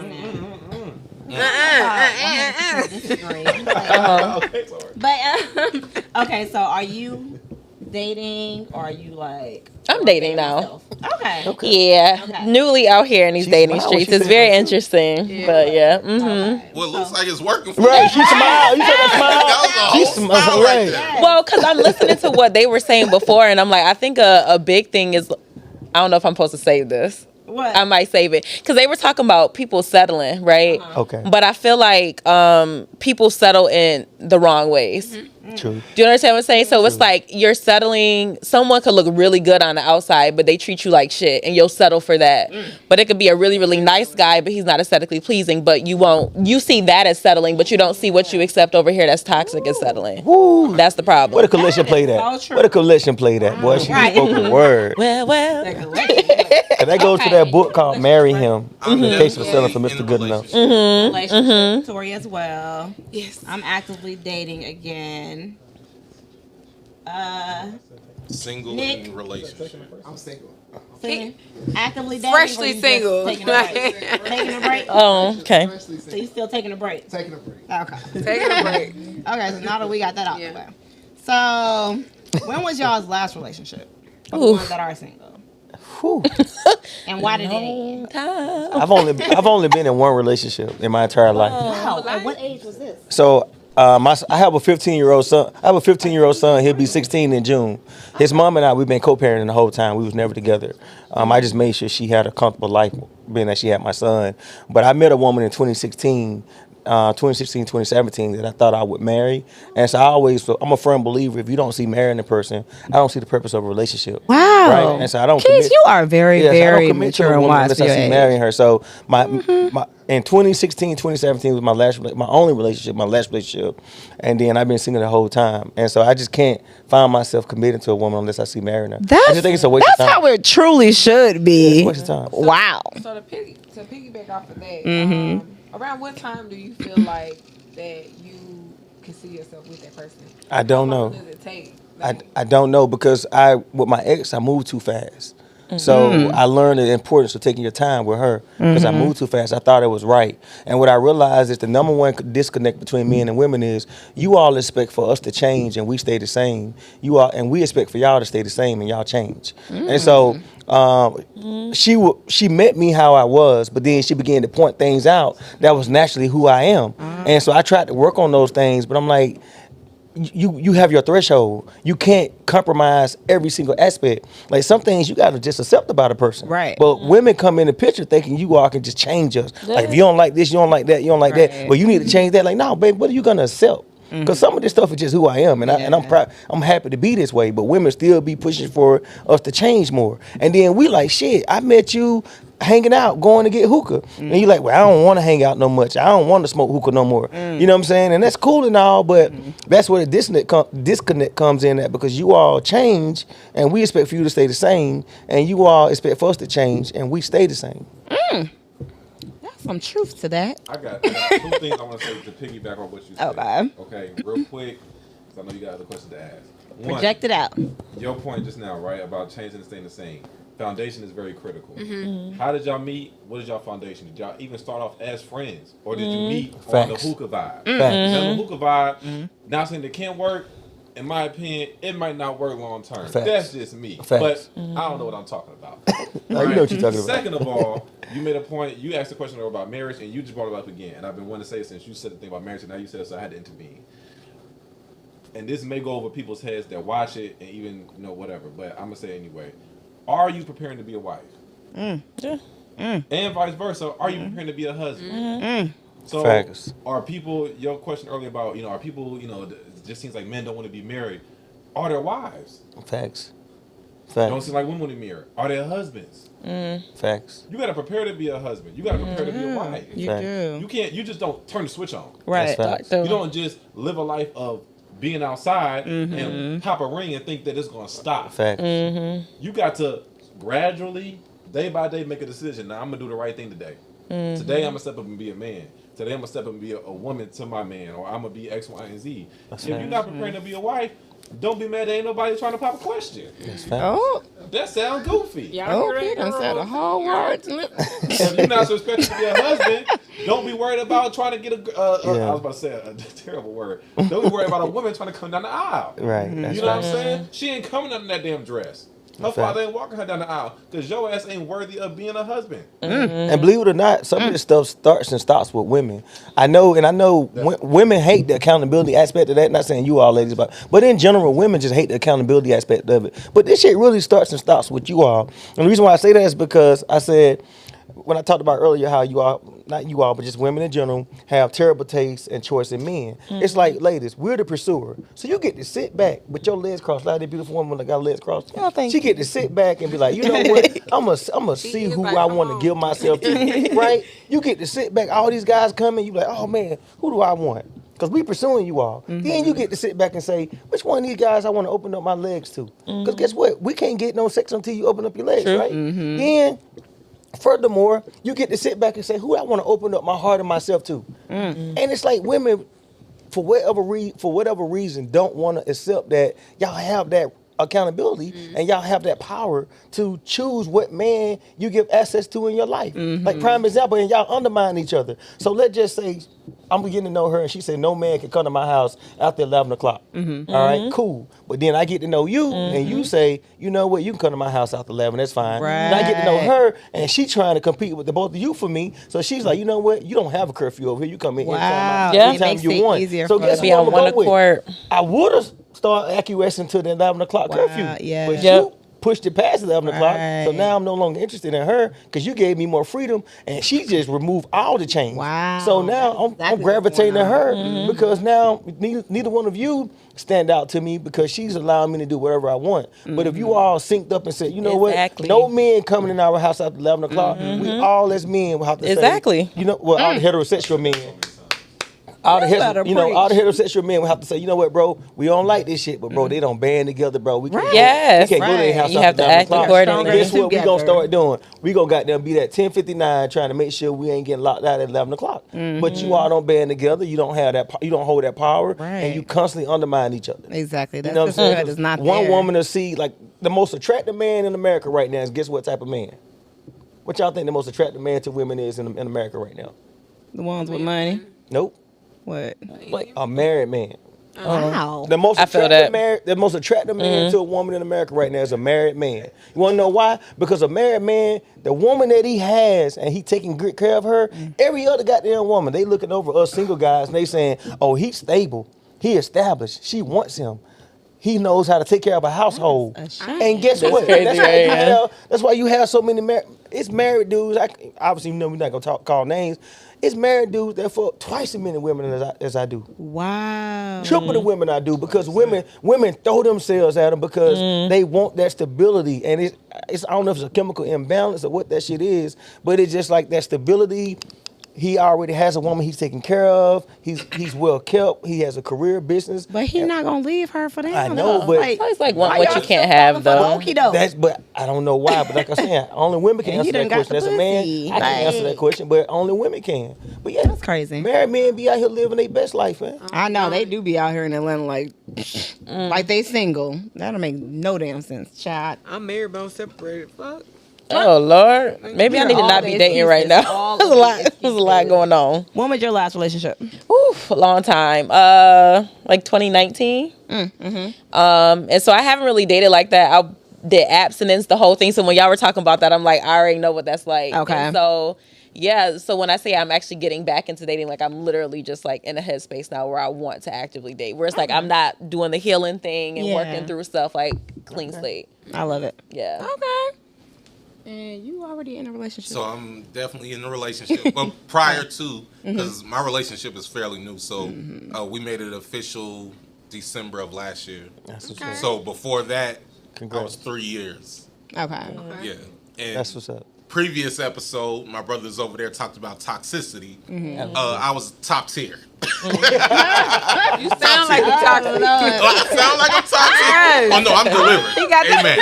Disagree. Okay, sorry. But okay, so are you dating or are you like? I'm dating now. Okay. Yeah, Okay. newly out here in these She dating smiled when streets. she It's said very that, too. interesting, but yeah. Well, it looks like it's working for Right. you. She smiled. You said that smile. That was a She whole smiled. smile right Right. there. Well, because I'm listening to what they were saying before, and I'm like, I think a big thing is, I don't know if I'm supposed to save this. What? I might save it because they were talking about people settling, right? Okay. But I feel like people settle in the wrong ways. True. Do you understand what I'm saying? So it's like you're settling. Someone could look really good on the outside, but they treat you like shit, and you'll settle for that. But it could be a really, really nice guy, but he's not aesthetically pleasing. But you won't. You see that as settling, but you don't see what you accept over here that's toxic as settling. Woo. That's the problem. What a collision play that. so true. What a collision play that. Boy, she Right. spoke a word. Well. And that goes to that book called Marry Him. I'm In case of definitely selling for in a Mr. Good Enough. relationship. Relationship, Tori as well. Yes. I'm actively dating again. Single Nick. in relationship. I'm single. Actively dating. Freshly or you just single. Taking a break. Taking a break. Oh, okay. Especially So you single. still taking a break? Taking a break. Okay. Taking a break. Okay. So now that we got that out Yeah. the way, so when was y'all's last relationship? For the Oof. ones that are single, Whew. and why did it end? Time. I've only been in one relationship in my entire life. Wow. At what age was this? So I have a 15-year-old son. I have a 15-year-old son. He'll be 16 in June. His mom and I, we've been co-parenting the whole time. We was never together. I just made sure she had a comfortable life, being that she had my son. But I met a woman in 2016, 2017 that I thought I would marry. And so I'm a firm believer, if you don't see marrying a person, I don't see the purpose of a relationship. Wow. Right? And so I don't Kids, commit. you are very, Yes, I don't very commit to a mature and woman wise unless for I your see age. marrying her. So my in 2016, 2017 was my only relationship, my last relationship, and then I've been single the whole time. And so I just can't find myself committed to a woman unless I see marrying her. I just think it's a waste of time. That's how it truly should It's be. a waste of time. Wow. So to piggyback off of that, around what time do you feel like that you can see yourself with that person? I don't How long know. does it take? I don't know because with my ex I moved too fast. So I learned the importance of taking your time with her because I moved too fast. I thought it was right. And what I realized is the number one disconnect between men and women is you all expect for us to change and we stay the same. And we expect for y'all to stay the same and y'all change. And so she met me how I was, but then she began to point things out that was naturally who I am. And so I tried to work on those things, but I'm like, you have your threshold. You can't compromise every single aspect. Like some things you gotta just accept about a person. Right. But women come in the picture thinking you all can just change us. Like if you don't like this, you don't like that, you don't like that. Well, you need to change that. Like, no, babe, what are you gonna accept? Because some of this stuff is just who I am, and I'm proud. I'm happy to be this way. But women still be pushing for us to change more. And then we like, shit, I met you hanging out, going to get hookah. And you like, well, I don't want to hang out no much. I don't want to smoke hookah no more. You know what I'm saying? And that's cool and all, but that's where the disconnect comes in at, because you all change and we expect for you to stay the same, and you all expect for us to change and we stay the same. That's some truth to that. I got 2 things I want to say to piggyback on what you said. Okay. Okay, real quick, because I know you got other questions to ask. One, Project it out. your point just now, right, about changing and staying the same. Foundation is very critical. Mm-hmm. How did y'all meet? What is y'all foundation? Did y'all even start off as friends? Or did you meet on Facts. the hookah vibe? Facts. Now, the hookah vibe, not saying it can't work. In my opinion, it might not work long term. Facts. That's just me. Facts. But I don't know what I'm talking about. No, you know what you're talking about. Second of all, you made a point. You asked a question about marriage, and you just brought it up again. And I've been wanting to say it since you said the thing about marriage, and now you said it, so I had to intervene. And this may go over people's heads that watch it and even whatever, but I'm gonna say it anyway. Are you preparing to be a wife? And vice versa, are you preparing to be a husband? So Facts. are people? Your question earlier about are people? It just seems like men don't want to be married. Are their wives? Facts. Don't Facts. seem like women want to be married. Are their husbands? Facts. You gotta prepare to be a husband. You gotta prepare to be a wife. You Facts. do. You can't. You just don't turn the switch on. Right. That's facts. You don't just live a life of being outside and pop a ring and think that it's gonna stop. Facts. You got to gradually, day by day, make a decision. Now I'm gonna do the right thing today. Today I'm gonna step up and be a man. Today I'm gonna step up and be a woman to my man, or I'm gonna be X, Y, and Z. That's If you're fact. not preparing to be a wife, don't be mad that ain't nobody trying to pop a question. That's fact. Oh, That sounds goofy. Y'all hear okay. that, Done said a girl? whole word. If you're not so expected to be a husband, don't be worried about trying to get a. Yeah. I was about to say a terrible word. Don't be worried about a woman trying to come down the aisle. Right. That's You know what I'm right. saying? She ain't coming under that damn dress. Her Fact. father ain't walking her down the aisle because your ass ain't worthy of being a husband. And believe it or not, some of this stuff starts and stops with women. I know women hate the accountability aspect of that. Not saying you all ladies, but in general, women just hate the accountability aspect of it. But this shit really starts and stops with you all. And the reason why I say that is because I said, when I talked about earlier how you all, not you all, but just women in general, have terrible taste and choice in men. It's like, ladies, we're the pursuer. So you get to sit back with your legs crossed, like that beautiful woman that got legs crossed. She get to sit back and be like, you know what? I'm gonna see is who like, I come want to on. give myself to, right? You get to sit back. All these guys coming, you be like, oh man, who do I want? Because we pursuing you all. Then you get to sit back and say, which one of these guys I want to open up my legs to? Because guess what? We can't get no sex until you open up your legs, right? Then, furthermore, you get to sit back and say, who I want to open up my heart and myself to? And it's like women, for whatever reason, don't want to accept that y'all have that accountability and y'all have that power to choose what man you give access to in your life. Like prime example, and y'all undermine each other. So let's just say I'm beginning to know her and she said no man can come to my house after 11 o'clock. All right, cool. But then I get to know you and you say, you know what, you can come to my house after 11, that's fine. And I get to know her and she trying to compete with the both of you for me. So she's like, you know what, you don't have a curfew over here. You come in anytime, Yeah. anytime Makes you it want. easier So for guess them. what I'm on gonna one go with? accord. I would have started acquiescing to the 11 o'clock curfew. yeah. But Yep. you pushed it past 11 o'clock. So Right. now I'm no longer interested in her because you gave me more freedom and she just removed all the chains. Wow. So now I'm exactly gravitating to what's her going because now neither one of you stand out to me because she's allowing me to do whatever I want. But if you all synced up and said, you know Exactly. what, no men coming in our house after 11 o'clock, we all as men will have to Exactly. say, you know, well, all the heterosexual men. All the, better all the heterosexual men will have to say, you know what, bro, we don't like this shit, but bro, they don't band together, bro. We can't, Yes. we can't go to their house You after have to 11 act o'clock. accordingly. And guess what we gonna Together. start doing? We gonna goddamn be at 10:59 trying to make sure we ain't getting locked out at 11 o'clock. But you all don't band together. You don't have that. You don't hold that power, and you Right. constantly undermine each other. Exactly. That's You know what I'm saying? That is not One there. woman to see like the most attractive man in America right now is guess what type of man? What y'all think the most attractive man to women is in America right now? The ones with money. Nope. What? Like a married man. Wow. The most I feel attractive that. the most attractive man to a woman in America right now is a married man. You want to know why? Because a married man, the woman that he has and he taking good care of her, every other goddamn woman, they looking over us single guys and they saying, oh, he's stable, he established, she wants him. He knows how to take care of a household. And guess what? crazy, That's why right? you have. That's why you have so many it's married dudes. Obviously, you know we're not gonna call names. It's married dudes that fuck twice as many women as I do. Wow. Triple the women I do because women throw themselves at them because they want that stability, and it's I don't know if it's a chemical imbalance or what that shit is, but it's just like that stability. He already has a woman he's taking care of. He's well kept. He has a career, business. But he's not gonna leave her for that. I know, though. but- So it's like want why what y'all you can't still have falling for though. Loki, though? But I don't know why. But like I said, only women can And he answer done that got question. the As a man, pussy. I can answer that Like- question, but only women can. But yeah, That's crazy. married men be out here living their best life, man. I know they do be out here in Atlanta like they single. That don't make no damn sense, child. I'm married, but I'm separated. Fuck. Oh Lord, maybe I need to All not the be dating right excuses. now. All There's of a lot. the There's a lot going on. When was your last relationship? Oof, a long time. Like 2019. And so I haven't really dated like that. I did abstinence, the whole thing. So when y'all were talking about that, I'm like, I already know what that's like. Okay. And so yeah. So when I say I'm actually getting back into dating, like I'm literally just like in a headspace now where I want to actively date. Where it's like I'm not doing the healing thing and Yeah. working through stuff like clean slate. I love it. Yeah. Okay. And you already in a relationship. So I'm definitely in a relationship. Well, prior to, because my relationship is fairly new. So we made it official December of last year. That's what's up. So before that, I Congrats. was 3 years. Okay. Yeah. And That's what's up. previous episode, my brothers over there talked about toxicity. I was top tier. You sound like you toxic. Do I sound like I'm toxic? Oh no, I'm delivering. He got Amen.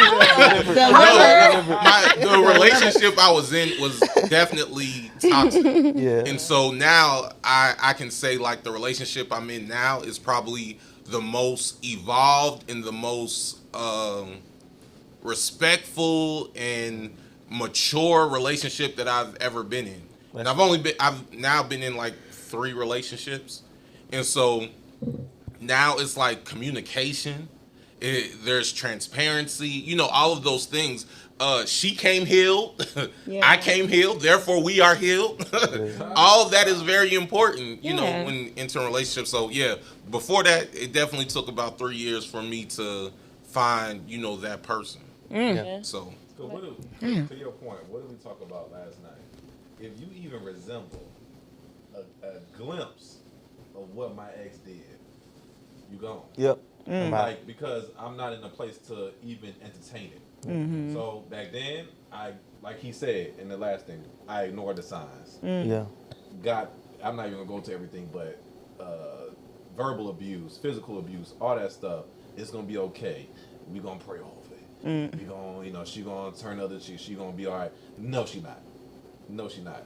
that. No, the relationship I was in was definitely toxic. Yeah. And so now I can say like the relationship I'm in now is probably the most evolved and the most respectful and mature relationship that I've ever been in. And I've now been in like 3 relationships. And so now it's like communication. There's transparency, you know, all of those things. She came healed. I came healed. Therefore, we are healed. All of that is very important, you know, when entering a relationship. So, yeah, before that, it definitely took about 3 years for me to find, you know, that person. So to your point, what did we talk about last night? If you even resemble a glimpse of what my ex did, you gone. Yep. Like, because I'm not in a place to even entertain it. So back then, like he said in the last thing, I ignored the signs. Yeah. I'm not even gonna go to everything, but verbal abuse, physical abuse, all that stuff, it's gonna be okay. We gonna pray over it. We gonna, you know, she gonna turn the other cheek. She gonna be all right. No, she not. No, she not.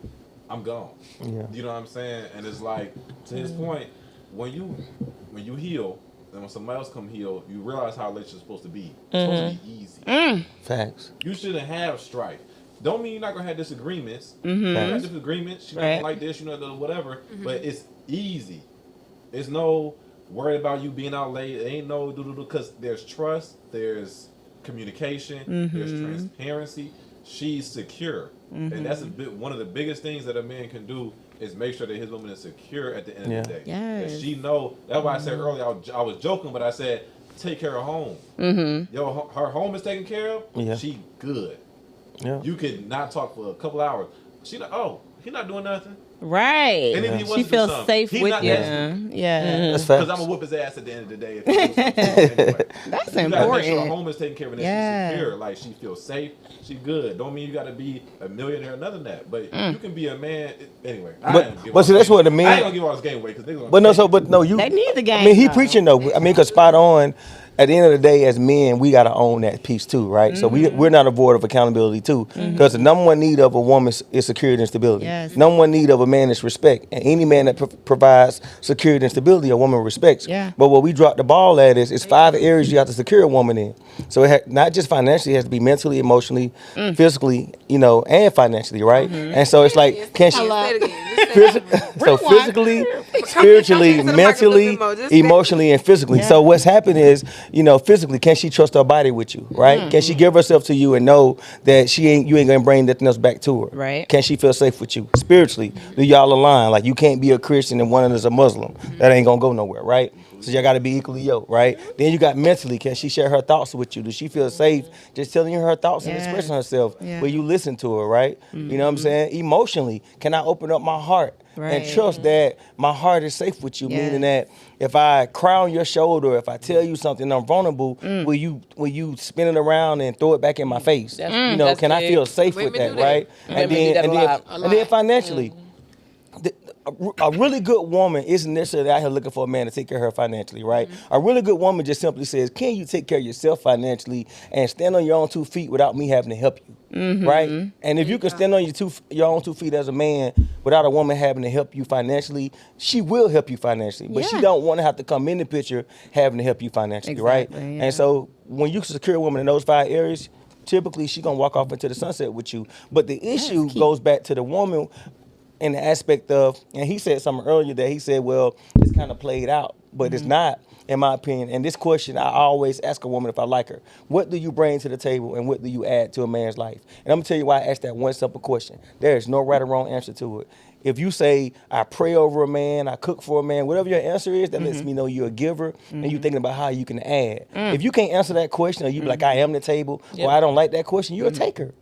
I'm gone. Yeah. You know what I'm saying? And it's like, to his point, when you heal, and when somebody else come heal, you realize how a relationship's supposed to be. It's supposed to be easy. Facts. You shouldn't have strife. Don't mean you're not gonna have disagreements. You have disagreements. She's not gonna like this, you know, whatever. But it's easy. There's no worried about you being out late. It ain't no because there's trust. There's communication. There's transparency. She's secure, and that's one of the biggest things that a man can do is make sure that his woman is secure at the end of the day. Yes. That she know. That's why I said earlier I was joking, but I said take care of home. Yo, her home is taken care of. Yeah. She good. Yeah. You could not talk for a couple hours. She like, oh, he not doing nothing. Right. And if he wants She to do feels something, safe he with not you. desperate. Yeah. That's Because facts. I'm gonna whoop his ass at the end of the day. If he do something. Anyway, That's you gotta make sure her important. home is taken care of and that she's secure. Like she feels safe, she good. Don't mean you gotta be a millionaire or nothing that. But you can be a man. Anyway, But see, that's what the man. I ain't gonna give all this game away because they're gonna. But no, you. They need the game. I mean, he though. preaching though. I mean, because spot on. At the end of the day, as men, we gotta own that piece too, right? So we're not avoid of accountability too, because the number one need of a woman is security and stability. Yes. Number one need of a man is respect, and any man that provides security and stability, a woman respects. Yeah. But what we drop the ball at is 5 areas you have to secure a woman in. So not just financially, it has to be mentally, emotionally, physically, you know, and financially, right? And so it's like, can she? So physically, spiritually, mentally, emotionally, and physically. So what's happened is, you know, physically, can she trust her body with you, right? Can she give herself to you and know that you ain't gonna bring nothing else back to her? Right. Can she feel safe with you? Spiritually, do y'all align? Like you can't be a Christian and one of us is a Muslim. That ain't gonna go nowhere, right? So y'all gotta be equally yoked, right? Then you got mentally, can she share her thoughts with you? Does she feel safe just telling you her thoughts and expressing herself where you listen to her, right? You know what I'm saying? Emotionally, can I open up my heart and trust that my heart is safe with you? Meaning that if I cry on your shoulder, if I tell you something I'm vulnerable, will you spin it around and throw it back in my face? You know, That's can I big. feel safe Women with that, do that. right? Women do that And then financially. A really good woman isn't necessarily out here looking for a man to take care of her financially, right? A really good woman just simply says, can you take care of yourself financially and stand on your own 2 feet without me having to help you, right? And if you can stand on your own 2 feet as a man without a woman having to help you financially, she will help you financially, but she don't want to have to come in the picture having to help you financially, right? And so when you secure a woman in those 5 areas, typically she's going to walk off into the sunset with you. But the issue goes back to the woman in the aspect of, and he said something earlier that he said, well, it's kind of played out, but it's not, in my opinion. And this question, I always ask a woman if I like her. What do you bring to the table and what do you add to a man's life? And I'm going to tell you why I asked that one simple question. There is no right or wrong answer to it. If you say, I pray over a man, I cook for a man, whatever your answer is, that lets me know you're a giver and you're thinking about how you can add. If you can't answer that question or you be like, I am the table, or I don't like that question, you're a taker.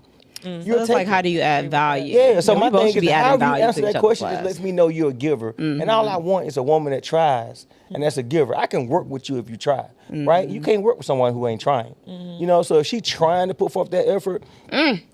So it's like, how do you add value? Yeah, so we my both thing should is be how adding you value answer to each that other's question just lives. lets me know you're a giver. And all I want is a woman that tries. and that's a giver. I can work with you if you try, right? You can't work with someone who ain't trying. You know, so if she trying to put forth that effort,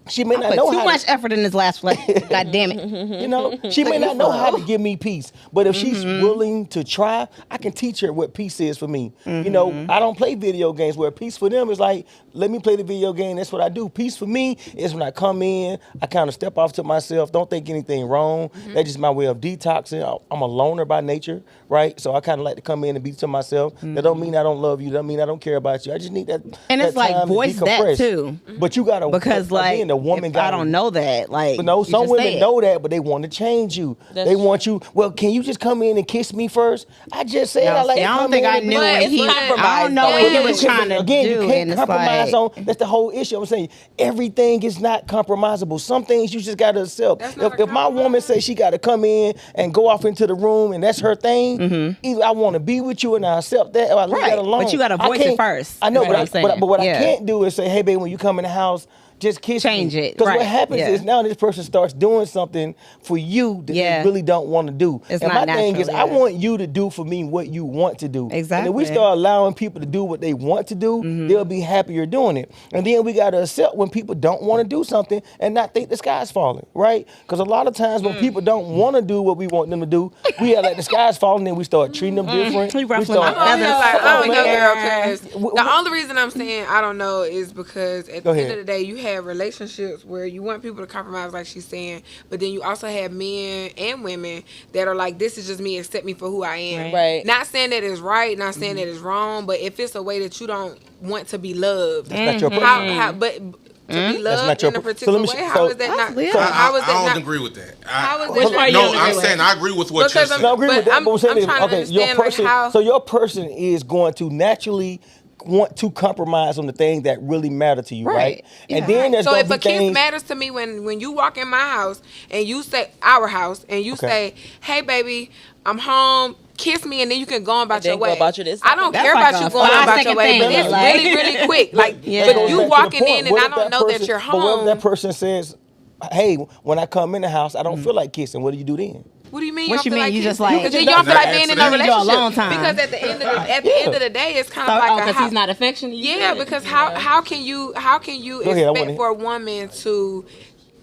she may not know too how much effort in this last play. God damn it. you know, she may not know how to give me peace, but if she's willing to try, I can teach her what peace is for me. You know, I don't play video games where peace for them is like, let me play the video game. That's what I do. Peace for me is when I come in, I kind of step off to myself, don't think anything wrong. That's just my way of detoxing. I'm a loner by nature, right? So I kind of like to come in and be to myself. That don't mean I don't love you. That don't mean I don't care about you. I just need that. And it's that like time to voice that decompress. too. But you gotta, Because like, again, the woman if I don't know that, like, but no, you some just say women it. know that, but they want to change you. That's They want you. Well, can you just come in and kiss me first? I just said I like. See, to I don't come think in I and knew be- what it's he. compromise, I don't know though. what he was trying to Again, do. you can't and it's compromise like, on. That's the whole issue. I'm saying everything is not compromisable. Some things you just gotta accept. That's not a If my woman says she got to come in and go off into the room and that's her thing, either I want to be with you and I accept that, or I leave Right, that alone. but you gotta I voice it can't- first, I know, is but what I'm saying. but what Yeah. I can't do is say, hey, baby, when you come in the house, just kiss me. Change it, Because right, what happens yeah. is now this person starts doing something for you that Yeah. they really don't want to do. It's and not my thing is, natural, I yeah. want you to do for me what you want to do. And Exactly. if we start allowing people to do what they want to do, they'll be happier doing it. And then we got to accept when people don't want to do something and not think the sky's falling, right? Because a lot of times when people don't want to do what we want them to do, we are like the sky's falling and we start treating them different. You We ruffling start my I'm feathers. like, I don't know, Yeah. girl, because the only reason I'm saying I don't know is because at Go the ahead. end of the day, you have relationships where you want people to compromise, like she's saying, but then you also have men and women that are like, this is just me, accept me for who I am. Right. Not saying that it's right, not saying that it's wrong, but if it's a way that you don't want to be loved, That's not your how, but to be That's not loved your in a pro- particular so let me- way, so- how is that not? Yeah. How is I that don't not? agree with that. How is that Which not- part you No, don't agree I'm with? saying I agree with what you're Because saying. No, I agree But with that. I'm- But I'm saying I'm is, trying to okay, your understand, like, person. how- So your person is going to naturally want to compromise on the things that really matter to you, right? Right. And then there's So gonna if be a kiss things. matters to me when you walk in my house and you say our house and you Okay. say, hey baby, I'm home, kiss me, and then you can go on about Then your go way. about your this. I don't That's care like about a you going on about 5-second your way, but thing, it's like- really, really quick. Like, Yeah. That goes but you back to the walking point. in and What I if don't know person- that you're But what if home. that person says, hey, when I come in the house, I don't feel like kissing. What do you do then? What do you mean? What you you don't feel mean? You kissing? just like- because You you just don't feel not like being in a answer that. You do a relationship. long time. Because at the end of the day, it's kind of like a because he's not affectionate. you Yeah, said. because how can you Go ahead, I expect wanna- for a woman to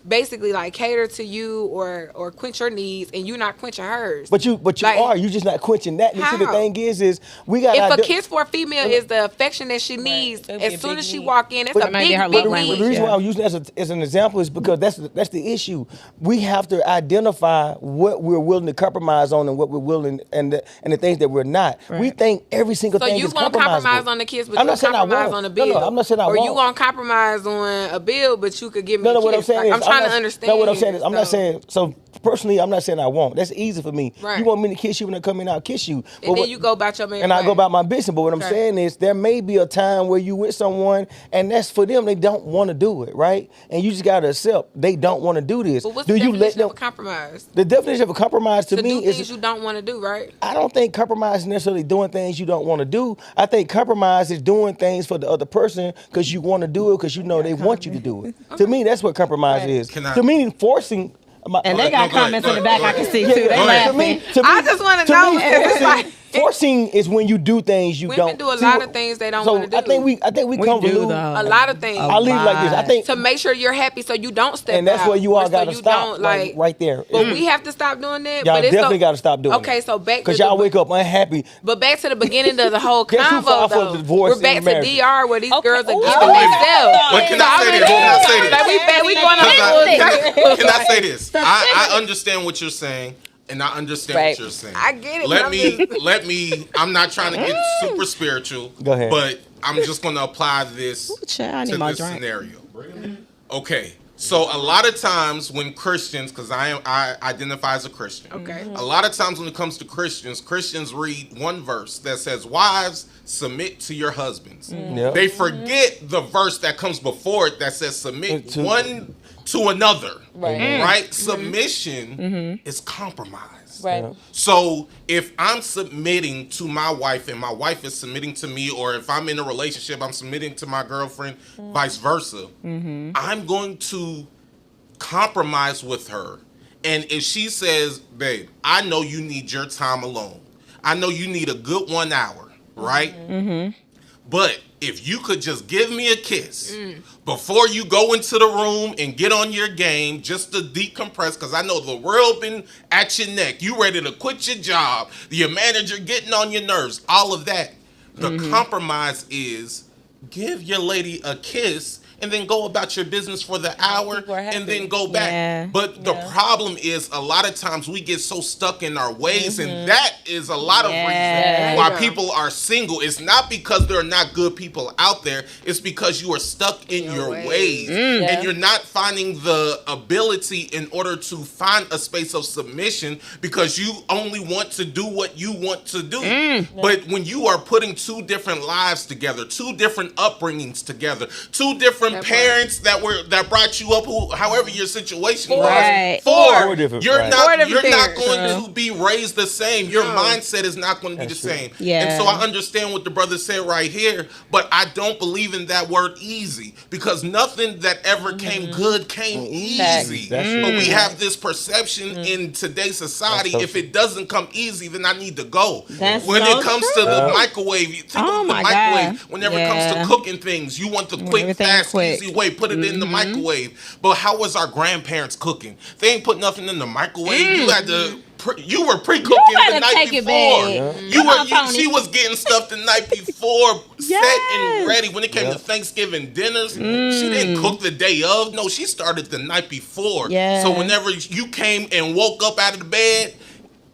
basically like cater to you or quench your needs and you not quenching hers? But you Like, are. You just not quenching that. And see, the How? thing is we got. if a kiss for a female is the affection that she needs, That'd be as a soon big as she need. walk in, it's But a might be big, her big love The language. need. reason why yeah. I'm using that as an example is because that's the issue. We have to identify what we're willing to compromise on and what we're willing and the things that we're not. We think every single So thing you is won't compromisable. compromise on the kiss, but I'm you not saying I compromise won't. on the bill. No, I'm not saying I or won't. you won't compromise on a bill, but you could give me No, a what I'm kiss. saying Like, is, I'm trying not- to understand. No, what I'm saying is, I'm not so- saying. So personally, I'm not saying I won't. That's easy for me. Right. You want me to kiss you when I come in, I'll kiss you. But And then what- you go about your man. and I go about my business. But what I'm Okay. saying is, there may be a time where you with someone, and that's for them. They don't want to do it, right? And you just gotta accept they don't want to do this. But what's do the you definition let them? of a compromise? The definition of a compromise to To me do is things you don't want to do, right? I don't think compromise is necessarily doing things you don't want to do. I think compromise is doing things for the other person because you want to do it because you know they want you to do it. To me, that's what compromise is. Can I- To me, forcing. And they got No, go ahead, comments in the go back ahead, I can see Yeah, too. They Go ahead. laughing. I just wanna know, me, because it's like- forcing is when you do things you Women don't. do a See, lot of things they don't so wanna do. I think we We convolute. do, though. A lot of things. I'll leave it like this. I think, to make sure you're happy so you don't step and that's out, where you or all so got to you stop, don't, like right there. But we have to stop doing that. Y'all but it's definitely got to stop doing it. Okay, so back to because y'all wake up unhappy. But back to the beginning of the whole Guess who convo, filed for though. divorce We're back in to marriage? DR where these Okay. girls are Ooh. giving Oh, themselves. But can I say this? Can I say this? Like we going on. Can I say this? I understand what you're saying, and I understand Right. what you're saying. I get it, Let but me. I'm not trying to get super spiritual. Go ahead. But I'm just going to apply this child, I need to my this drink. scenario. Okay. So a lot of times when Christians, because I identify as a Christian. Okay. A lot of times when it comes to Christians read one verse that says, "Wives, submit to your husbands." Yep. They forget the verse that comes before it that says, "Submit To- one to another." Right. Right? Submission is compromise. Right. So if I'm submitting to my wife and my wife is submitting to me, or if I'm in a relationship, I'm submitting to my girlfriend, vice versa, I'm going to compromise with her. And if she says, babe, I know you need your time alone. I know you need a good 1 hour, right? Mm-hmm. But if you could just give me a kiss before you go into the room and get on your game just to decompress, because I know the world been at your neck. You ready to quit your job. Your manager getting on your nerves. All of that. The compromise is give your lady a kiss and then go about your business for the hour and then go back. Yeah. But the problem is a lot of times we get so stuck in our ways, and that is a lot of reasons why people are single. It's not because there are not good people out there. It's because you are stuck in your ways. And you're not finding the ability in order to find a space of submission because you only want to do what you want to do. But when you are putting two different lives together, two different upbringings together, two different parents that brought you up, however your situation was. Four different. You're not going to be raised the same. Your mindset is not going to be the same. And so I understand what the brother said right here, but I don't believe in that word easy because nothing that ever came good came easy. But we have this perception in today's society, if it doesn't come easy, then I need to go. When it comes to the microwave, you think of the microwave. Whenever it comes to cooking things, you want the quick, fast, easy way. Put it in the microwave. But how was our grandparents cooking? They ain't put nothing in the microwave. You had to. You were pre-cooking the night before. She was getting stuff the night before, set and ready. When it came to Thanksgiving dinners, she didn't cook the day of. No, she started the night before. So whenever you came and woke up out of the bed,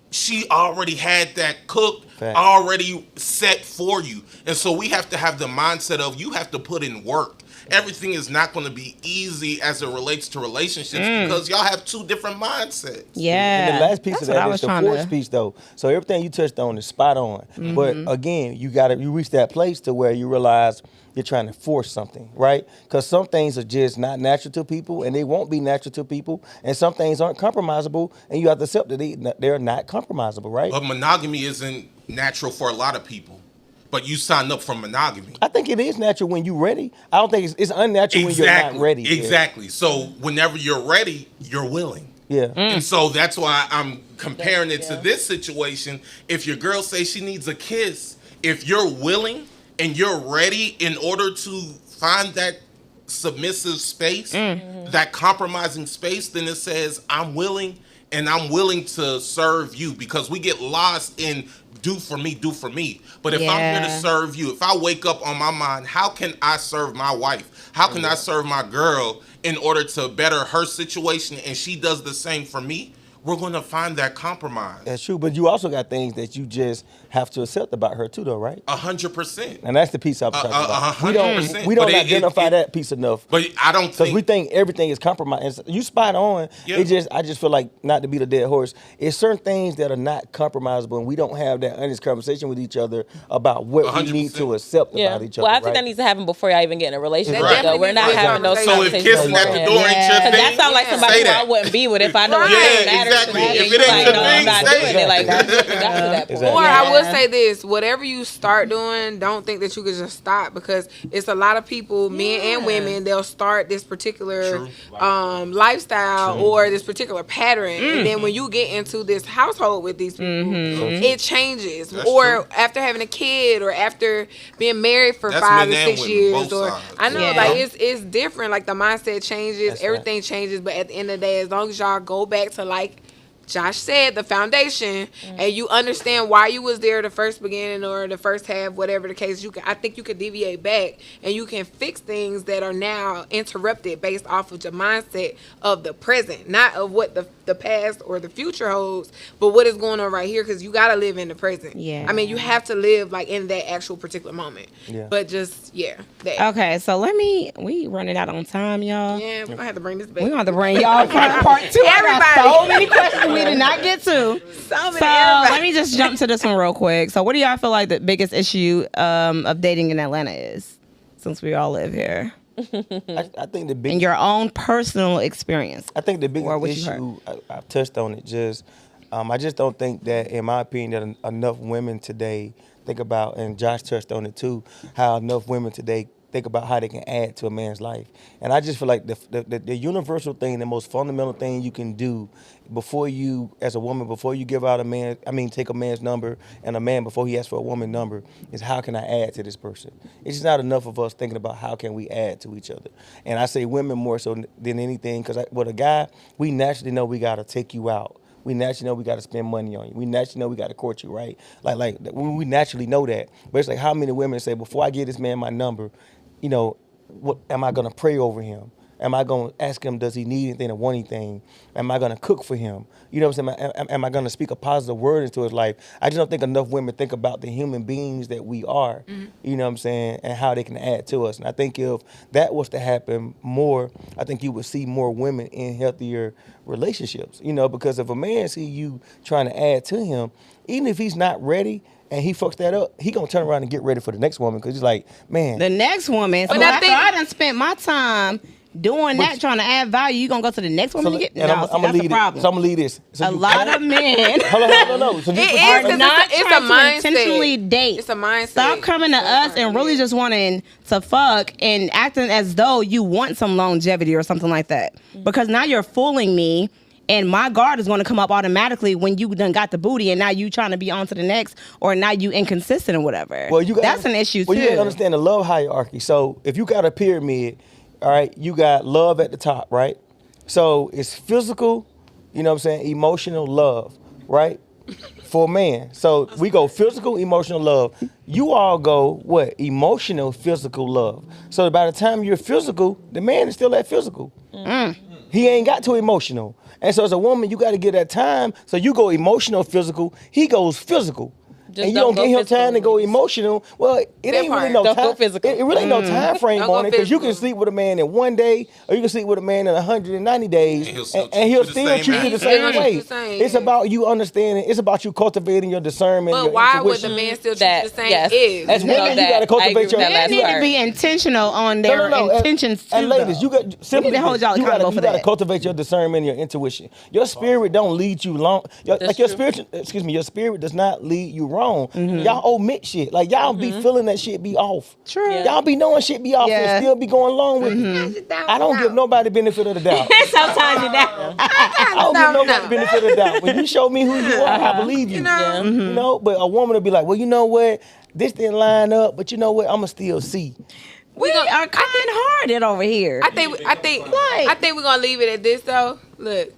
she already had that cooked, already set for you. And so we have to have the mindset of you have to put in work. Everything is not going to be easy as it relates to relationships because y'all have two different mindsets. And the last piece of that is the fourth piece, though. So everything you touched on is spot on. But again, you reach that place to where you realize you're trying to force something, right? Because some things are just not natural to people, and they won't be natural to people. And some things aren't compromisable, and you have to accept that they're not compromisable, right? But monogamy isn't natural for a lot of people. But you signed up for monogamy. I think it is natural when you're ready. I don't think it's unnatural when you're not ready. Exactly. So whenever you're ready, you're willing. And so that's why I'm comparing it to this situation. If your girl says she needs a kiss, if you're willing and you're ready in order to find that submissive space, that compromising space, then it says, I'm willing and I'm willing to serve you, because we get lost in do for me. But if I'm here to serve you, if I wake up on my mind, how can I serve my wife? How can I serve my girl in order to better her situation and she does the same for me? We're going to find that compromise. That's true, but you also got things that you just have to accept about her too, though, right? 100%. And that's the piece I'm talking about. 100%. We don't identify that piece enough. But I don't think, because we think everything is compromised. You spot on. I just feel like, not to beat a dead horse, it's certain things that are not compromisable, and we don't have that honest conversation with each other about what 100%. We need to accept about each other. Well, I think that needs to happen before y'all even get in a relationship. Though. We're not having those conversations. So if kissing at the door ain't your thing, that sounds like somebody who I wouldn't be with if I know it matters. Exactly. If it ain't your thing, I'm not doing it. Like, got to that point. Or I will say this: whatever you start doing, don't think that you could just stop, because it's a lot of people, men and women, they'll start this particular lifestyle or this particular pattern, and then when you get into this household with these people, it changes. That's or after having a kid, or after being married for 5 or 6 years, or I know like it's different. Like the mindset changes, everything changes, but at the end of the day, as long as y'all go back to, like Josh said, the foundation, and you understand why you was there the first beginning or the first half, whatever the case, I think you could deviate back and you can fix things that are now interrupted based off of your mindset of the present, not of what the past or the future holds, but what is going on right here, because you got to live in the present. I mean, you have to live like in that actual particular moment. But just, that. Okay, so we running out on time, y'all. Yeah, we're going to have to bring this back. We're going to have to bring y'all part 2. Everybody. I got so many questions we did not get to. So let me just jump to this one real quick. So what do y'all feel like the biggest issue of dating in Atlanta is, since we all live here? I think the big, in your own personal experience. I think the biggest issue, I've touched on it, I just don't think that, in my opinion, that enough women today think about, and Josh touched on it too, how enough women today think about how they can add to a man's life. And I just feel like the universal thing, the most fundamental thing you can do before you, as a woman, before you give out take a man's number, and a man before he asks for a woman's number, is how can I add to this person? It's just not enough of us thinking about how can we add to each other. And I say women more so than anything, because with a guy, we naturally know we got to take you out. We naturally know we got to spend money on you. We naturally know we got to court you, right? Like we naturally know that. But it's like, how many women say, before I give this man my number, what am I going to pray over him? Am I going to ask him, does he need anything or want anything? Am I going to cook for him? You know what I'm saying? Am I going to speak a positive word into his life? I just don't think enough women think about the human beings that we are, you know what I'm saying, and how they can add to us. And I think if that was to happen more, I think you would see more women in healthier relationships, because if a man see you trying to add to him, even if he's not ready, and he fucks that up, he gonna turn around and get ready for the next woman, because he's like, man. The next woman. So after I done spent my time doing that, trying to add value, you gonna go to the next woman to get? No, that's the problem. So I'm gonna leave this. So a lot of men no. So are not it's trying a to mindset. intentionally date. It's a mindset. Stop coming to us and really just wanting to fuck and acting as though you want some longevity or something like that. Because now you're fooling me. And my guard is going to come up automatically when you done got the booty, and now you trying to be on to the next, or now you inconsistent or whatever. Well, that's an issue too. Well, you gotta understand the love hierarchy. So if you got a pyramid, all right, you got love at the top, right? So it's physical, emotional love, right? For a man. So we go physical, emotional love. You all go what? Emotional, physical love. So by the time you're physical, the man is still at physical. He ain't got to emotional. And so as a woman, you got to give that time. So you go emotional, physical. He goes physical. Just and you don't give him time to go emotional. Well, it ain't really no time. It really ain't no time frame on it, because you can sleep with a man in 1 day, or you can sleep with a man in 190 days, and he'll still treat you the same way. It's about you understanding. It's about you cultivating your discernment. But why would the man still treat you the same? As women, you got to cultivate your. Men need to be intentional on their intentions too. And ladies, you got simply hold y'all accountable for that. You got to cultivate your discernment, and your intuition. Your spirit don't lead you long. Your spirit does not lead you wrong. Y'all omit shit. Like y'all be feeling that shit be off. True. Y'all be knowing shit be off and still be going along with it. I don't give nobody benefit of the doubt. Sometimes you doubt. I don't give nobody benefit of the doubt. When you show me who you are, I believe you. But a woman will be like, well, you know what? This didn't line up, but you know what? I'ma still see. We are kind-hearted over here. I think we're gonna leave it at this though. Look,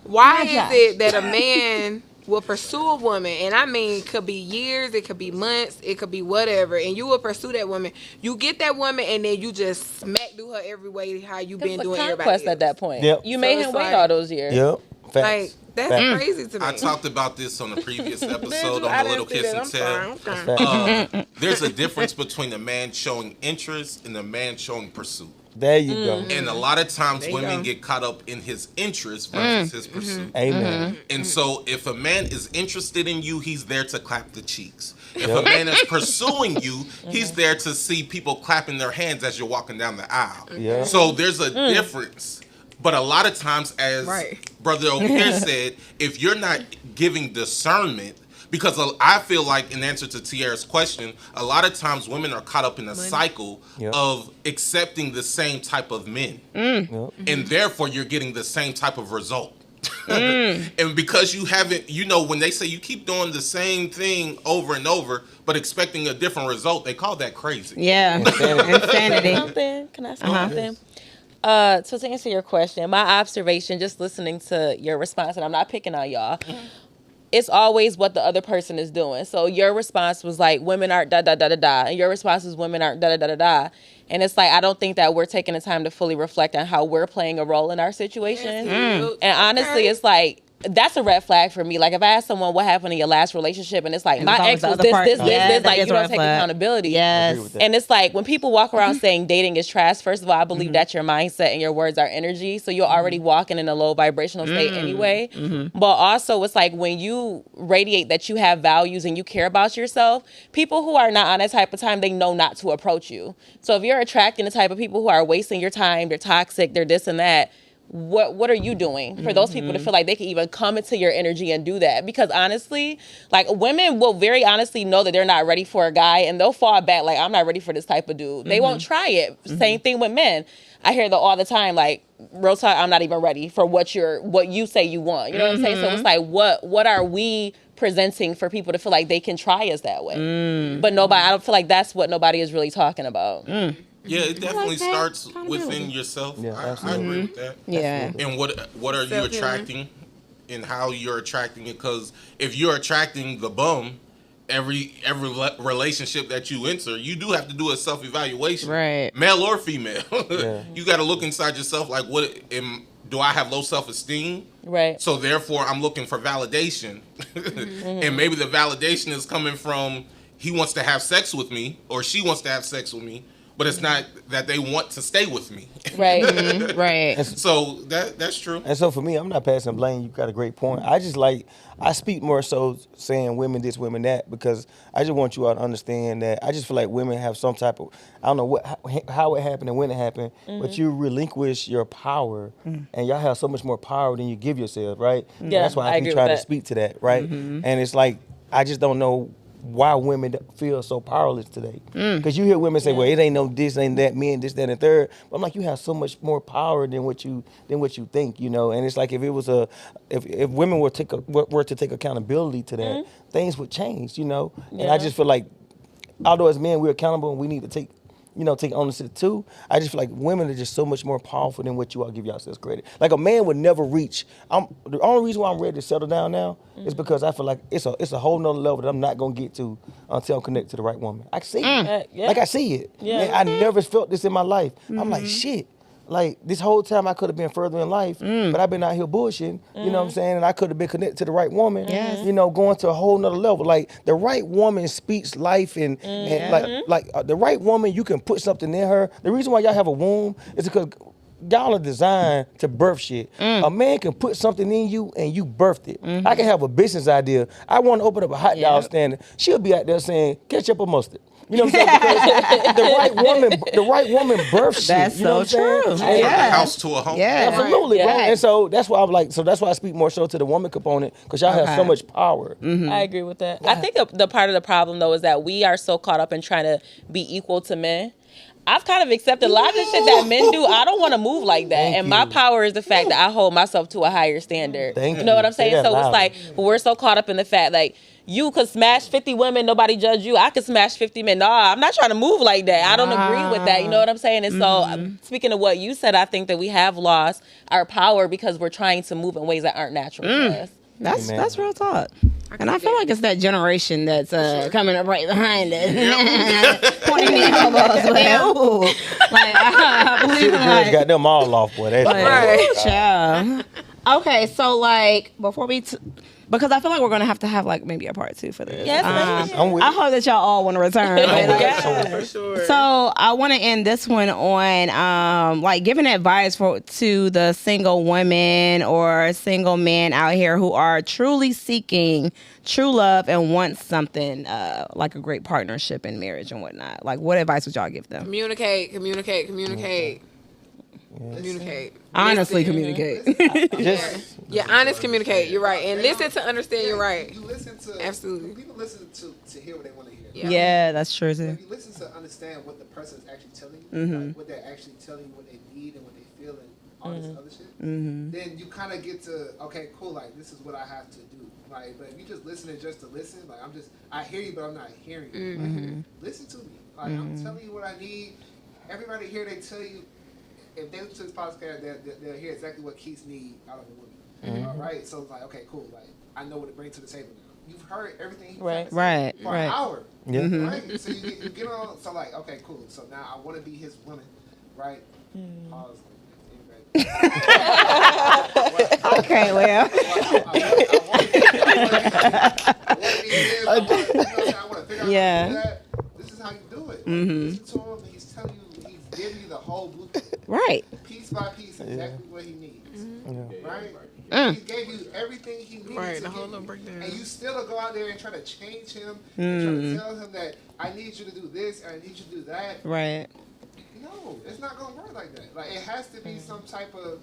why is it that a man will pursue a woman, and I mean, it could be years, it could be months, it could be whatever, and you will pursue that woman. You get that woman, and then you just smack do her every way how you been doing everybody else. At that point. Yep. You made him wait all those years. Yep. Facts. Like that's crazy to me. I talked about this on the previous episode on the Little Kiss and Tell. There's a difference between a man showing interest and a man showing pursuit. There you go. And a lot of times women get caught up in his interest versus his pursuit. Amen. And so if a man is interested in you, he's there to clap the cheeks. If a man is pursuing you, he's there to see people clapping their hands as you're walking down the aisle. Yeah. So there's a difference. But a lot of times, as Brother over here said, if you're not giving discernment, because I feel like, in answer to Tiara's question, a lot of times women are caught up in a cycle of accepting the same type of men. And therefore, you're getting the same type of result. And because you haven't, when they say you keep doing the same thing over and over, but expecting a different result, they call that crazy. Yeah. Insanity. Can I say something? So to answer your question, my observation, just listening to your response, and I'm not picking on y'all, it's always what the other person is doing. So your response was like, women aren't da-da-da-da-da. And your response was, women aren't da-da-da-da-da. And it's like, I don't think that we're taking the time to fully reflect on how we're playing a role in our situation. And honestly, it's like, that's a red flag for me. Like, if I ask someone what happened in your last relationship, and it's like, my ex was this, like, you don't take accountability. Yes. And it's like, when people walk around saying dating is trash, first of all, I believe that's your mindset and your words are energy. So you're already walking in a low vibrational state anyway. But also, it's like, when you radiate that you have values and you care about yourself, people who are not on that type of time, they know not to approach you. So if you're attracting the type of people who are wasting your time, they're toxic, they're this and that, what are you doing for those people to feel like they can even come into your energy and do that? Because honestly, like women will very honestly know that they're not ready for a guy and they'll fall back like, I'm not ready for this type of dude. They won't try it. Same thing with men. I hear that all the time, like, real talk, I'm not even ready for what you say you want. You know what I'm saying? So it's like, what are we presenting for people to feel like they can try us that way? But I don't feel like that's what nobody is really talking about. Yeah, it definitely starts within yourself. Yeah, I agree with that. Yeah. And what are you attracting, and how you're attracting it? Because if you're attracting the bum, every relationship that you enter, you do have to do a self-evaluation, Right. male or female. You got to look inside yourself. Like, do I have low self-esteem? Right. So therefore, I'm looking for validation, and maybe the validation is coming from he wants to have sex with me or she wants to have sex with me. But it's not that they want to stay with me. Right. Right. So that's true. And so for me, I'm not passing blame. You got a great point. I speak more so saying women this, women that, because I just want you all to understand that I just feel like women have some type of, I don't know how it happened and when it happened, but you relinquish your power, and y'all have so much more power than you give yourself, right? Yeah, that's why I I agree keep trying with to that. speak to that, right? And it's like, I just don't know why women feel so powerless today. Because you hear women say, well, it ain't no this, ain't that, men, this, that, and the third. But I'm like, you have so much more power than what you think, you know. And it's like if it was if women were to take accountability to that, things would change, you know. And I just feel like, although as men we're accountable and we need to take ownership too. I just feel like women are just so much more powerful than what you all give yourselves credit. Like a man would never reach. The only reason why I'm ready to settle down now is because I feel like it's a whole nother level that I'm not gonna get to until I'm connected to the right woman. I see it. Like I see it. Yeah. Man, I never felt this in my life. I'm like, shit. Like this whole time I could have been further in life, but I've been out here bullshitting, you know what I'm saying? And I could have been connected to the right woman, you know, going to a whole nother level. Like the right woman speaks life and like the right woman, you can put something in her. The reason why y'all have a womb is because y'all are designed to birth shit. A man can put something in you and you birthed it. I can have a business idea. I want to open up a hot dog stand. She'll be out there saying, ketchup or mustard. You know what I'm saying? Because the right woman births shit. That's you know so what I'm true. saying? From a house to a home. Yeah. Absolutely, Right. right? And so that's why I'm like, so that's why I speak more so to the woman component, because y'all have so much power. I agree with that. I think the part of the problem though is that we are so caught up in trying to be equal to men. I've kind of accepted a lot of the shit that men do. I don't want to move like that. Thank And my you. power is the fact that I hold myself to a higher standard. Thank You know you. what I'm Say saying? that So it's loud. like we're so caught up in the fact like you could smash 50 women, nobody judge you. I could smash 50 men. No, I'm not trying to move like that. I don't agree with that. You know what I'm saying? And so speaking of what you said, I think that we have lost our power because we're trying to move in ways that aren't natural to us. That's real talk. And I feel like it's that generation that's coming up right behind it. Pointing their elbows. Like, ooh. Like, I believe See, the in girls like, got them all off, boy. That's right. Child. Okay, so like before we, because I feel like we're gonna have to have like maybe a part 2 for this. Yes, I'm with I hope that y'all all want to return. For sure. So I want to end this one on like giving advice to the single women or single men out here who are truly seeking true love and want something like a great partnership in marriage and whatnot. Like, what advice would y'all give them? Communicate. Honestly, Listen. communicate. Just Yeah, honest communicate. You're right. And listen to understand you're right. You listen to Absolutely. People listen to hear what they want to hear. Yeah. Yeah, that's true So too. if you listen to understand what the person is actually telling you, like what they're actually telling you, what they need and what they feel, and all this other shit, then you kind of get to okay, cool. Like this is what I have to do. Like, but if you just listening just to listen, like I hear you, but I'm not hearing you. Like, listen to me. Like I'm telling you what I need. Everybody here, they tell you. If they listen to this podcast, they'll hear exactly what Keith needs out of a woman. All right, so it's like, okay, cool. Like, I know what to bring to the table now. You've heard everything he's Right. Right. for an hour. yeah. Right? So you get on, so like, okay, cool. So now I want to be his woman, right? Pause. Okay, well. I want to figure out Yeah. how to do that. This is how you do it. Listen to him, and he's telling you, he's giving you the whole blueprint. Right. Piece by piece, exactly what he needs. Right? He gave you everything he needed Right, to the give whole you. little breakdown. And you still go out there and try to change him and try to tell him that I need you to do this and I need you to do that. Right. No, it's not gonna work like that. Like it has to be some type of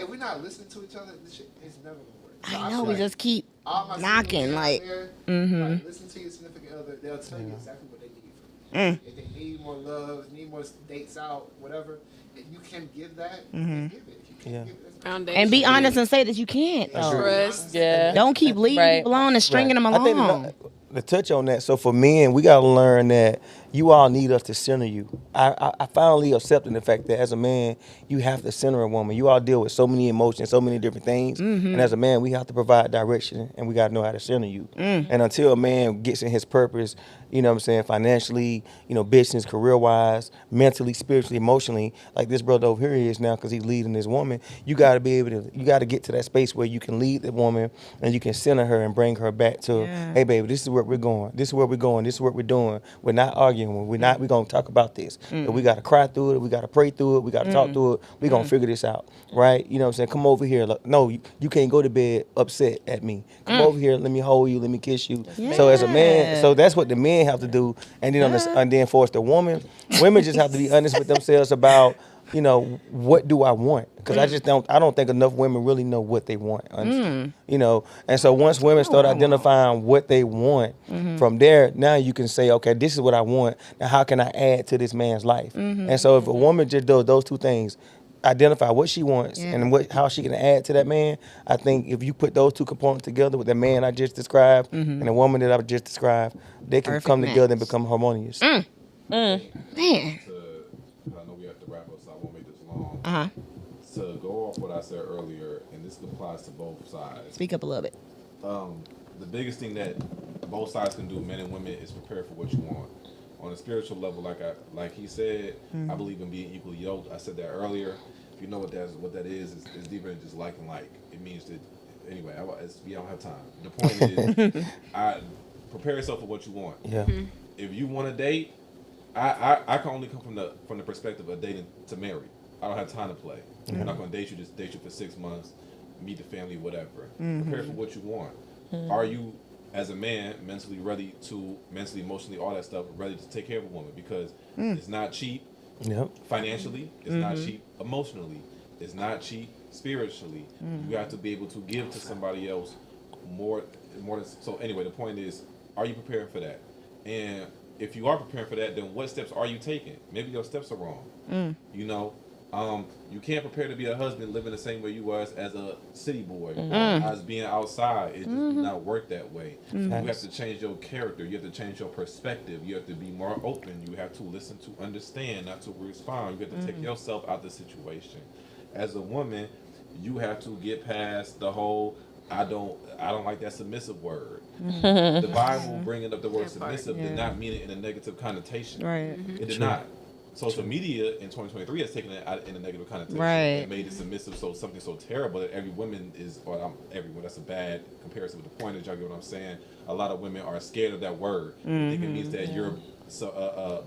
if we're not listening to each other, this shit is never gonna work. So I know feel we just keep all my knocking, single men like, out there, like, listen to your significant other. They'll tell you exactly what they need from you. If they need more love, need more dates out, whatever, if you can give that, then give it. If you can't give it, that's not Foundation. and be honest and say that you can't. Though. Trust. Yeah. Don't keep leading Right. people on and stringing them I think along. to touch on that, so for men, we got to learn that you all need us to center you. I finally accepted the fact that as a man, you have to center a woman. You all deal with so many emotions, so many different things. And as a man, we have to provide direction and we got to know how to center you. And until a man gets in his purpose, you know what I'm saying, financially, you know, business, career-wise, mentally, spiritually, emotionally, like this brother over here is now because he's leading this woman, you got to be able to, you got to get to that space where you can lead the woman and you can center her and bring her back to, hey, baby, this is where we're going. This is where we're going. This is what we're doing. We're not arguing. We're going to talk about this. But we got to cry through it. We got to pray through it. We got to talk through it. We're going to figure this out, right? You know what I'm saying? Come over here. Look, no, you can't go to bed upset at me. Come over here. Let me hold you. Let me kiss you. So as a man, so that's what the men have to do. And then and then for us, the women just have to be honest with themselves about, you know, what do I want? Because I don't think enough women really know what they want, honestly. You know, and so once women start identifying what they want, from there, now you can say, okay, this is what I want. Now, how can I add to this man's life? And so if a woman just does those two things, identify what she wants and how she can add to that man, I think if you put those two components together with the man I just described and the woman that I just described, they can Perfect come match. together and become harmonious. Man. I know we have to wrap up, so I won't make this long. To go off what I said earlier, and this applies to both sides. Speak up a little bit. The biggest thing that both sides can do, men and women, is prepare for what you want. On a spiritual level, like he said, I believe in being equally yoked. I said that earlier. If you know what that is, it's deeper than just like and like. It means that, anyway, we don't have time. The point is, prepare yourself for what you want. Yeah. If you want to date, I can only come from the perspective of dating to marry. I don't have time to play. I'm not going to date you, just date you for 6 months, meet the family, whatever. Prepare for what you want. Are you, as a man, mentally, emotionally, all that stuff, ready to take care of a woman? Because it's not cheap financially. It's not cheap emotionally. It's not cheap spiritually. You have to be able to give to somebody else more than. So anyway, the point is, are you preparing for that? And if you are preparing for that, then what steps are you taking? Maybe your steps are wrong. You know, you can't prepare to be a husband living the same way you was as a city boy, as being outside. It just does not work that way. You have to change your character. You have to change your perspective. You have to be more open. You have to listen to understand, not to respond. You have to take yourself out of the situation. As a woman, you have to get past the whole I don't like that submissive word. The Bible bringing up the word submissive did not mean it in a negative connotation. Right. It did not. Social media in 2023 has taken it out in a negative connotation. Right. And made it submissive, so something so terrible that every woman is, everyone, that's a bad comparison, but the point is, y'all get what I'm saying? A lot of women are scared of that word. They think it means that you're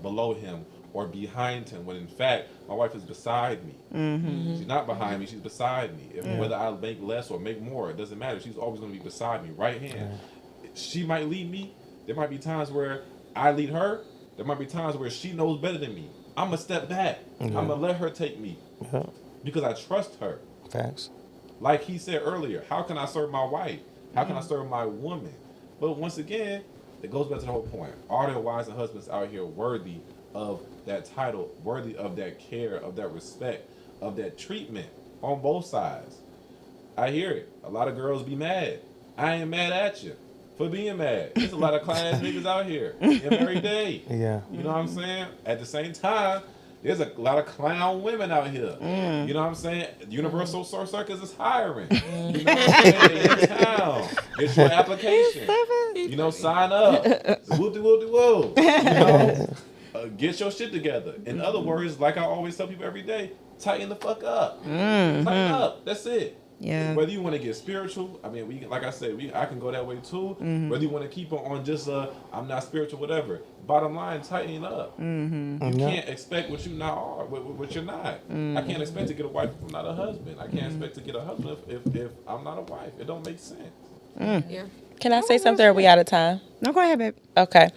below him or behind him, when in fact, my wife is beside me. She's not behind me, she's beside me. Whether I make less or make more, it doesn't matter. She's always going to be beside me, right hand. She might lead me. There might be times where I lead her. There might be times where she knows better than me. I'm going to step back. I'm going to let her take me because I trust her. Facts. Like he said earlier, how can I serve my wife? How can I serve my woman? But once again, it goes back to the whole point. Are there wives and husbands out here worthy of that title, worthy of that care, of that respect, of that treatment on both sides? I hear it. A lot of girls be mad. I ain't mad at you for being mad. There's a lot of class niggas out here every day. Yeah. You know what I'm saying? At the same time, there's a lot of clown women out here. You know what I'm saying? Universal Circus is hiring. You know what I'm saying? In town. Get your application. You know, sign up. Woo-de-woo-de-woo. You know? Get your shit together. In other words, like I always tell people every day, tighten the fuck up. Tighten up. That's it. Yeah. Whether you want to get spiritual, I mean, like I said, I can go that way too. Whether you want to keep on just I'm not spiritual, whatever. Bottom line, tighten up. You can't expect what you not are, what you're not. I can't expect to get a wife if I'm not a husband. I can't expect to get a husband if I'm not a wife. It don't make sense. Yeah. Can I say something, or are we out of time? No, go ahead, babe. Okay.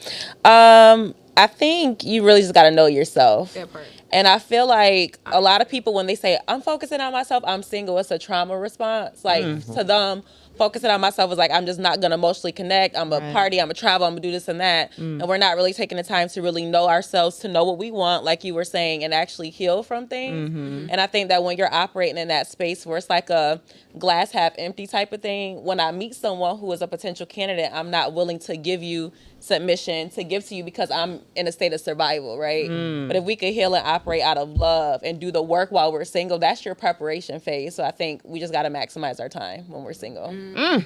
I think you really just got to know yourself. That part. And I feel like a lot of people, when they say, I'm focusing on myself, I'm single, it's a trauma response. Like, to them, focusing on myself is like, I'm just not going to emotionally connect. I'm a party, I'm a travel, I'm going to do this and that. And we're not really taking the time to really know ourselves, to know what we want, like you were saying, and actually heal from things. And I think that when you're operating in that space where it's like a glass half empty type of thing, when I meet someone who is a potential candidate, I'm not willing to give you submission to give to you because I'm in a state of survival, right? But if we could heal and operate out of love and do the work while we're single, that's your preparation phase. So I think we just got to maximize our time when we're single. Amen.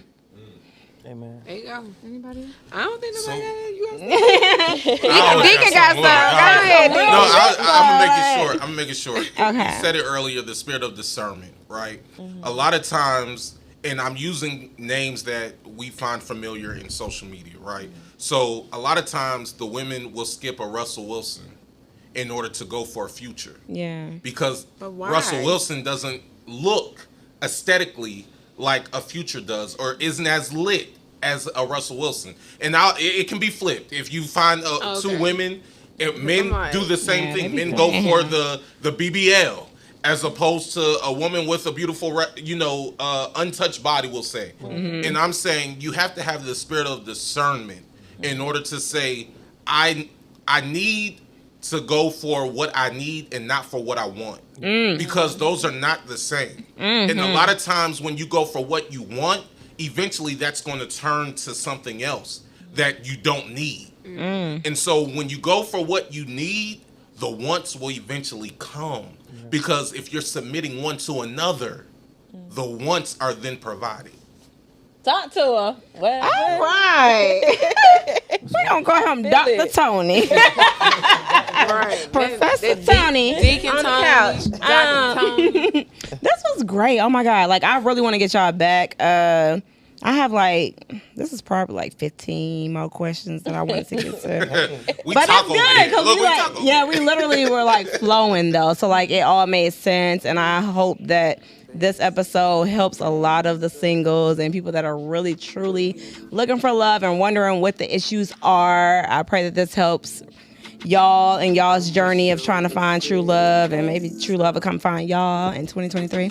There you go. Anybody? I don't think nobody got it. You Deacon got some. Go ahead. No, I'm gonna make it short. Okay. You said it earlier, the spirit of discernment, right? A lot of times, and I'm using names that we find familiar in social media, right? So a lot of times the women will skip a Russell Wilson in order to go for a future. Yeah. Because But why? Russell Wilson doesn't look aesthetically like a future does, or isn't as lit as a Russell Wilson. And it can be flipped. If you find two women, if men do the same thing. Men go for the BBL as opposed to a woman with a beautiful, untouched body, we'll say. And I'm saying you have to have the spirit of discernment in order to say, I need to go for what I need and not for what I want. Because those are not the same. And a lot of times when you go for what you want, eventually that's going to turn to something else that you don't need. And so when you go for what you need, the wants will eventually come. Because if you're submitting one to another, the wants are then provided. Talk to her. Well, All right. We don't call him Dr. Tony. Right. Professor Tony Deacon on the Tony, couch. Dr. Tony. This was great. Oh my God. Like, I really want to get y'all back. I have this is probably like 15 more questions that I wanted to get to. We But talk that's over good here. because Look, we talk over here. we literally were like flowing though. So like it all made sense, and I hope that this episode helps a lot of the singles and people that are really truly looking for love and wondering what the issues are. I pray that this helps y'all and y'all's journey of trying to find true love, and maybe true love will come find y'all in 2023.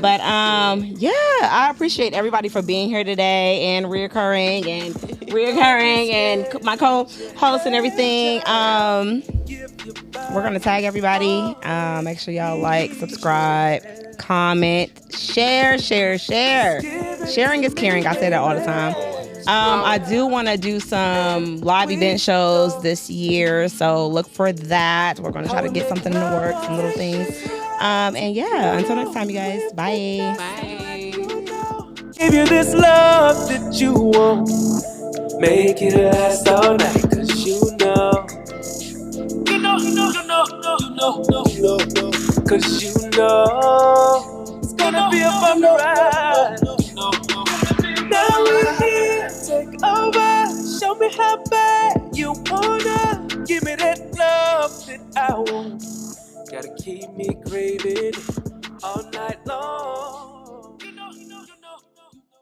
But I appreciate everybody for being here today, and reoccurring and my co-host and everything. We're gonna tag everybody. Make sure y'all like, subscribe, comment, share. Sharing is caring. I say that all the time. I do want to do some live event shows this year, so look for that. We're going to try to get something in the works, some little things. And yeah, until next time, you guys. Bye. Bye. Give you this love that you want. Make it last all night, 'cause you know. Cause you know it's gonna be a fun ride. Now we're here, take over. Show me how bad you wanna. Give me that love that I want. Gotta keep me craving all night long.